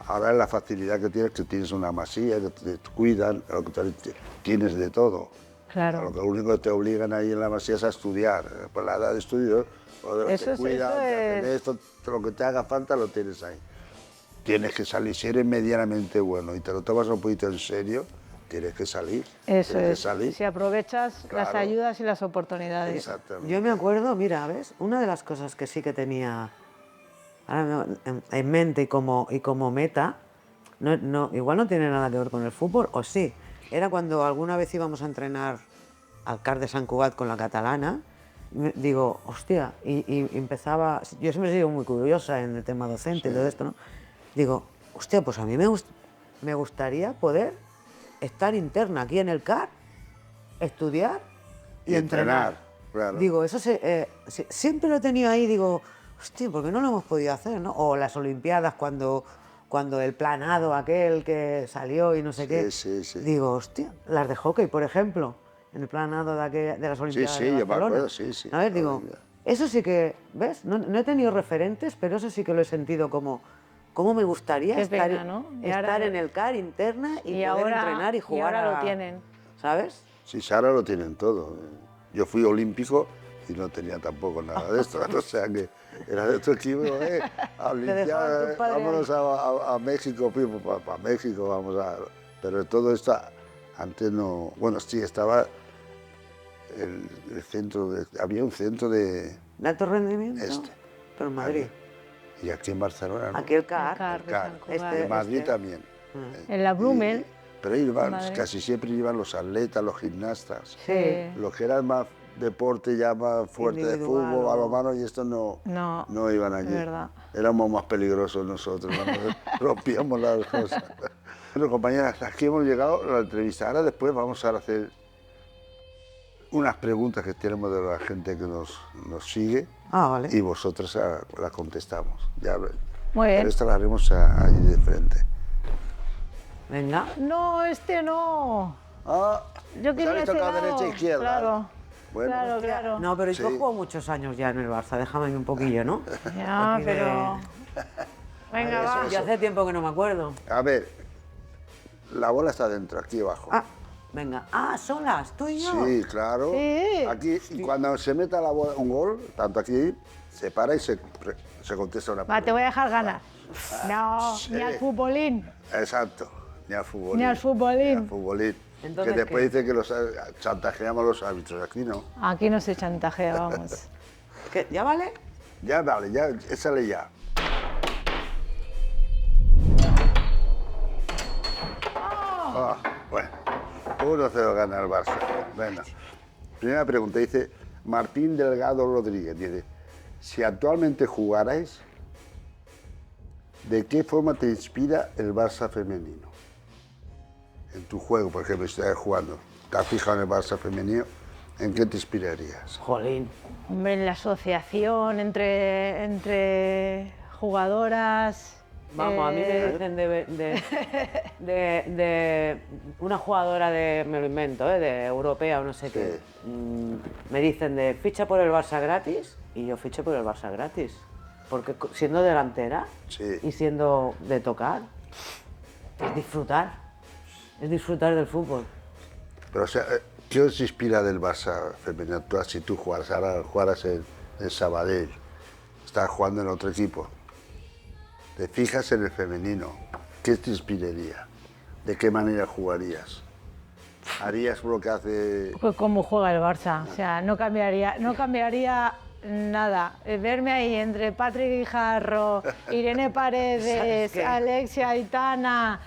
ahora es la facilidad que tienes una masía, que te cuidan, lo que tienes de todo. Claro. Lo único que te obligan ahí en la masía es a estudiar. Por la edad de estudio, Eso te es- cuidan, eso te hacen es- esto, lo que te haga falta lo tienes ahí. Tienes que salir, si eres medianamente bueno y te lo tomas un poquito en serio, tienes que salir. Eso tienes que es. salir. Si aprovechas las Claro. ayudas y las oportunidades. Exactamente. Yo me acuerdo, mira, ¿ves? Una de las cosas que sí que tenía ahora en mente y como meta, igual no tiene nada que ver con el fútbol, o sí, era cuando alguna vez íbamos a entrenar al CAR de Sant Cugat con la catalana, digo, hostia, y empezaba, yo siempre he sido muy curiosa en el tema docente y todo esto, ¿no? Digo, hostia, pues a mí me gustaría poder estar interna aquí en el CAR, estudiar y entrenar. Claro. Digo, eso siempre lo he tenido ahí, digo, hostia, ¿por qué no lo hemos podido hacer, no? O las Olimpiadas cuando el planado aquel que salió y no sé qué. Sí, sí. Digo, hostia, las de hockey, por ejemplo, en el planado de las Olimpiadas sí, de yo me Barcelona. acuerdo, sí. A ver, digo, eso sí que, ¿ves? No he tenido referentes, pero eso sí que lo he sentido como me gustaría Qué estar, pena, ¿no? Y estar ahora- en el CAR interna y, poder ahora, entrenar y jugar ahora a... lo tienen. ¿Sabes? Sí, ahora lo tienen todo. Yo fui olímpico y no tenía tampoco nada de esto. O sea que era de otro equipo, a dejaban Olimpiadas, tus padres vámonos a México, para México, vamos a... Pero todo esto, antes no... Bueno, sí, estaba el centro de... Había un centro de... ¿De alto rendimiento? Este. Pero en Madrid. Y aquí en Barcelona, ¿no? Aquí el El CAR. CAR de CAR. Sant Cugat. Este- En Madrid también. En la Blumel. Pero iban, Madrid. casi siempre iban los atletas, los gimnastas. Sí. Los que eran más deporte, ya más fuerte de Individual fútbol, o- balonmano, y estos no iban allí. es verdad. Éramos más peligrosos nosotros, ¿no? Rompíamos las cosas. Bueno, compañeras, aquí hemos llegado a la entrevista. Ahora después vamos a hacer unas preguntas que tenemos de la gente que nos sigue Ah, vale. y vosotros las contestamos. Ya, Muy pero bien. esta la haremos allí de frente. Venga. No, este no. Ah, Yo os quería habéis ese tocado lado. derecha e izquierda. Claro. Bueno, Claro, claro. No, pero yo Sí. juego muchos años ya en el Barça, déjame un poquillo, ¿no? Ya, Aquí de- pero... Venga, va. Yo hace tiempo que no me acuerdo. a ver, la bola está dentro, aquí abajo. Ah, venga. Ah, solas, tú y yo. Sí, claro. Sí. Aquí, y cuando se meta la bola, un gol, tanto aquí, se para y se contesta una Va, te voy a dejar ganar. No, sí. ni al futbolín. Exacto, ni al futbolín. Ni al futbolín. Ni al futbolín. Entonces, que después ¿qué? dice que los chantajeamos los árbitros, aquí no. Aquí no se chantajea, vamos. ¿Qué? ¿Ya vale? Ya, vale, ya, sale ya. Ah, bueno, 1-0 gana el Barça. Venga. Primera pregunta, dice Martín Delgado Rodríguez, dice, si actualmente jugarais, ¿de qué forma te inspira el Barça femenino? En tu juego, por ejemplo, si estás jugando, te has fijado en el Barça femenino, ¿en qué te inspirarías? Jolín. Hombre, en la asociación entre jugadoras... Vamos, a mí me dicen de una jugadora me lo invento, de europea o no sé qué. Me dicen de ficha por el Barça gratis y yo fiché por el Barça gratis. Porque siendo delantera Sí. y siendo de tocar, es disfrutar del fútbol. Pero, o sea, ¿qué os inspira del Barça femenino? Si tú jugaras, ahora jugaras en Sabadell, estás jugando en otro equipo, te fijas en el femenino, ¿qué te inspiraría? ¿De qué manera jugarías? ¿Harías lo que hace...? Pues como juega el Barça, o sea, no cambiaría nada. Verme ahí entre Patrick Guijarro, Irene Paredes, Alexia Aitana,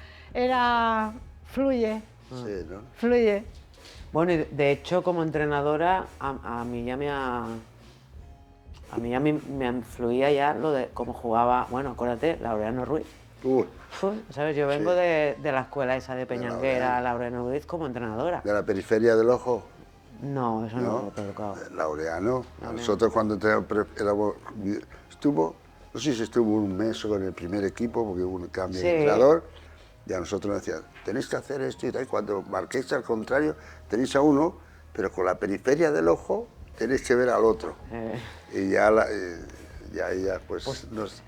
fluye, Sí, ¿no? fluye. Bueno, y de hecho, como entrenadora, a mí ya me influía ya lo de cómo jugaba, bueno, acuérdate, Laureano Ruiz. ¿Sabes? Yo vengo de la escuela esa de Peñanguera, Laureano Ruiz como entrenadora. ¿De la periferia del ojo? No, eso no lo he tocado. Laureano. Nosotros cuando estuvo, no sé si estuvo un mes con el primer equipo, porque hubo un cambio de entrenador, y a nosotros nos decían, tenéis que hacer esto y tal, y cuando marquéis al contrario, tenéis a uno, pero con la periferia del ojo tenéis que ver al otro. Y ya pues nos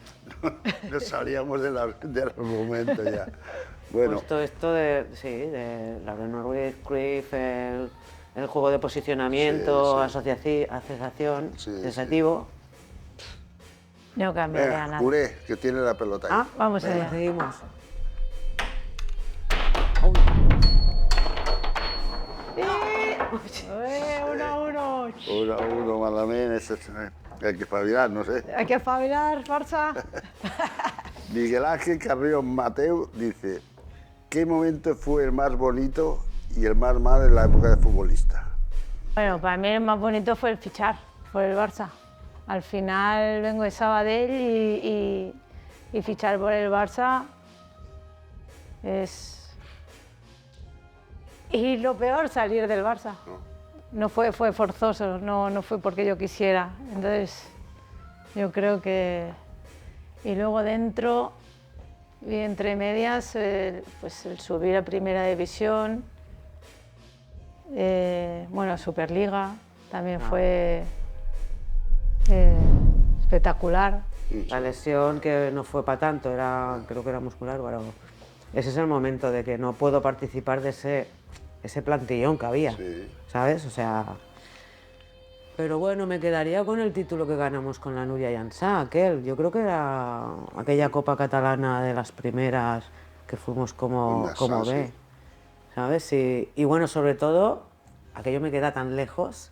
salíamos del argumento ya. Bueno. Pues esto de Laureano Ruiz, Cruyff, el juego de posicionamiento, asociación, asociativo. No cambiaría nada. Curé, que tiene la pelota ahí. Vamos allá. Seguimos. 1-1. 1-1, Malamén, hay que espabilar, no sé. Hay que espabilar, Barça. Miguel Ángel Carrión Mateu dice, ¿qué momento fue el más bonito y el más malo en la época de futbolista? Bueno, para mí el más bonito fue el fichar por el Barça. Al final vengo de Sabadell y fichar por el Barça es... Y lo peor, salir del Barça. No fue forzoso, no fue porque yo quisiera. Entonces, yo creo que... Y luego dentro, y entre medias, pues el subir a Primera División, bueno, Superliga, también fue espectacular. La lesión que no fue para tanto, creo que era muscular, pero ese es el momento de que no puedo participar de ese plantillón que había, ¿sabes? O sea... Pero bueno, me quedaría con el título que ganamos con la Núria Llançà, yo creo que era aquella Copa Catalana de las primeras que fuimos como B, ¿sabes? Y bueno, sobre todo, aquello me queda tan lejos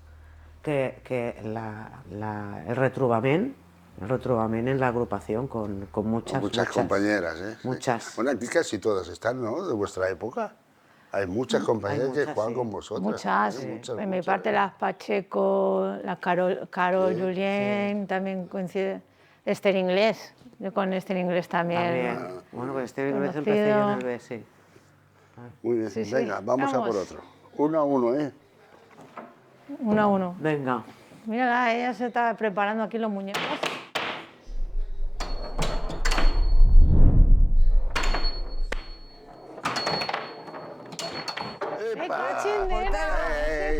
que el retrobament en la agrupación con muchas compañeras, ¿eh? Muchas. Bueno, aquí casi todas están, ¿no? De vuestra época. Hay muchas compañeras que juegan con vosotras. Muchas. En mi parte las Pacheco, la Carol Julien, también coincide. Esther Inglés, yo con Esther Inglés también. Bueno, con Esther Inglés empecé yo en el B, sí. Muy bien, venga, vamos a por otro. 1-1, ¿eh? 1-1. Venga. Mira, ella se está preparando aquí los muñecos.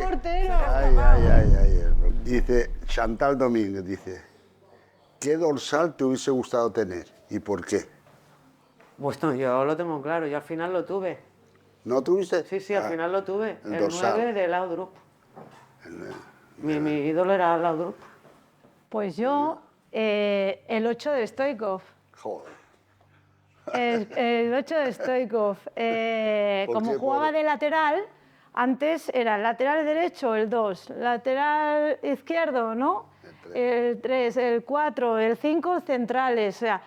¡Portero! Ay. Dice Chantal Domínguez, dice, ¿qué dorsal te hubiese gustado tener y por qué? Bueno, yo lo tengo claro, yo al final lo tuve. ¿No tuviste? Sí, al final lo tuve. El dorsal. 9 de Laudrup. Mi ídolo era Laudrup. Pues yo, el 8 de Stoichkov. Joder. El 8 de Stoichkov. Como jugaba de lateral, antes era lateral derecho el 2, lateral izquierdo, ¿no? El 3, el 4, el 5 centrales, o sea,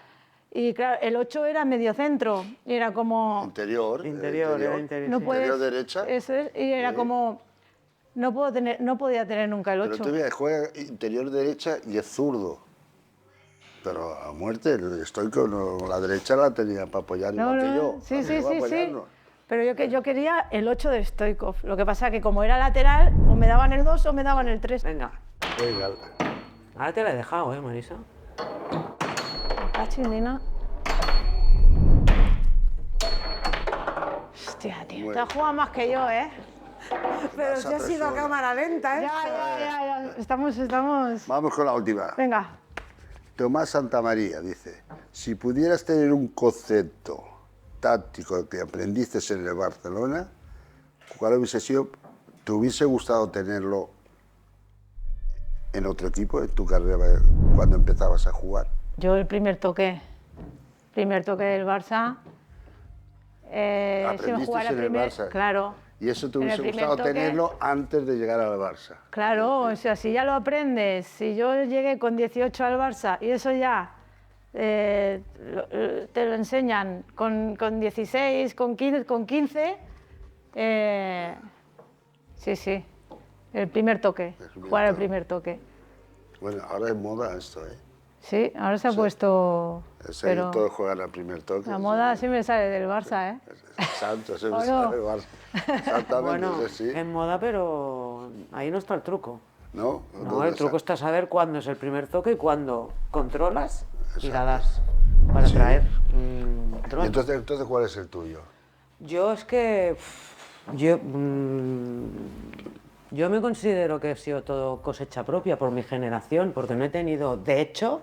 y claro, el 8 era mediocentro, y era como... Interior. No puedes, interior derecha. Eso es, y era como... No podía tener nunca el 8. Pero tú mira, juega interior derecha y es zurdo. Pero a muerte, estoy con la derecha la tenía para apoyar igual que yo. Sí. Pero yo quería el 8 de Stoichkov. Lo que pasa es que como era lateral, o me daban el 2 o me daban el 3. Venga. Ahora te la he dejado, Marisa. Cachindina. Hostia, tío. Te has jugado más que yo, ¿eh? Pero si ha sido a cámara lenta, ¿eh? Ya. Estamos... Vamos con la última. Venga. Tomás Santamaría dice, si pudieras tener un concepto táctico que aprendiste en el Barcelona, ¿cuál hubiese sido? ¿Te hubiese gustado tenerlo en otro equipo, en tu carrera? cuando empezabas a jugar? Yo el primer toque del Barça, Aprendiste jugar al en el primer, Barça. claro. Y eso te En el hubiese primer gustado toque, tenerlo antes de llegar al Barça. Claro, o sea, si ya lo aprendes, si yo llegué con 18 al Barça y eso ya te lo enseñan con 16, con 15, sí, el primer toque, jugar el primer toque. Bueno, ahora es moda esto, ¿eh? Sí, ahora se ha puesto... pero Todos juegan al primer toque. la moda siempre sale del Barça, ¿eh? Exacto, siempre ¿O no? sale del Barça. Exactamente, Bueno, sí. en moda, pero ahí no está el truco. ¿No? No, el truco está saber cuándo es el primer toque y cuándo controlas y la Exacto. das para Sí. traer Y dron. entonces, ¿cuál es el tuyo? Yo es que yo, yo me considero que he sido todo cosecha propia por mi generación, porque no he tenido, de hecho,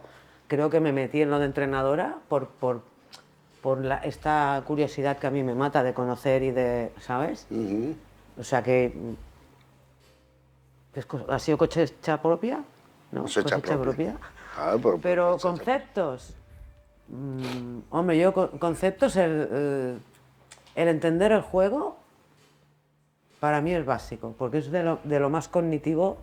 creo que me metí en lo de entrenadora por esta curiosidad que a mí me mata de conocer y de, ¿sabes? O sea que ha sido cosecha propia, ¿no? Cosecha propia. Ah, Pero cosecha conceptos, hombre, yo conceptos, el entender el juego, para mí es básico, porque es de lo más cognitivo,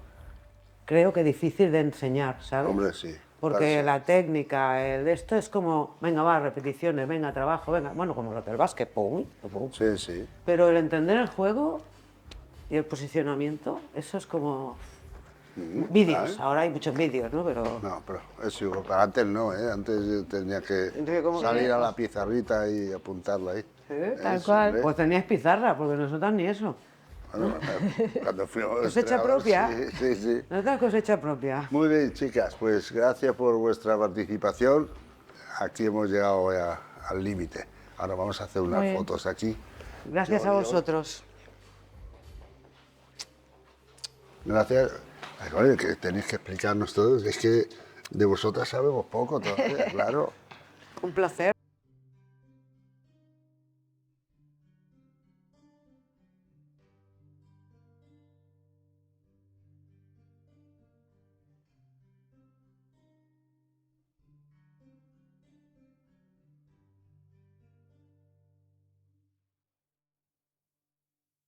creo que difícil de enseñar, ¿sabes? Hombre, sí. Porque Claro, la técnica, esto es como, venga, va, repeticiones, venga, trabajo, venga, bueno, como lo del básquet, pum, pum. sí, sí. Pero el entender el juego y el posicionamiento, eso es como vídeos, ahora hay muchos vídeos, ¿no? Pero No, pero es igual. Pero antes no, ¿eh? Antes tenía que Entonces, ¿cómo salir se- a la pizarrita y apuntarla ahí. Tal Eso, cual. ¿eh? pues teníais pizarra, porque nosotras ni eso. Bueno, cuando fuimos Cosecha entrenadores, propia. Sí, sí. Nosotras cosecha propia. Muy bien, chicas, pues gracias por vuestra participación. Aquí hemos llegado ya al límite. Ahora vamos a hacer unas Muy bien. fotos aquí. Gracias a vosotros. Gracias. Ay, joder, que tenéis que explicarnos todo. Es que de vosotras sabemos poco todavía, claro. Un placer.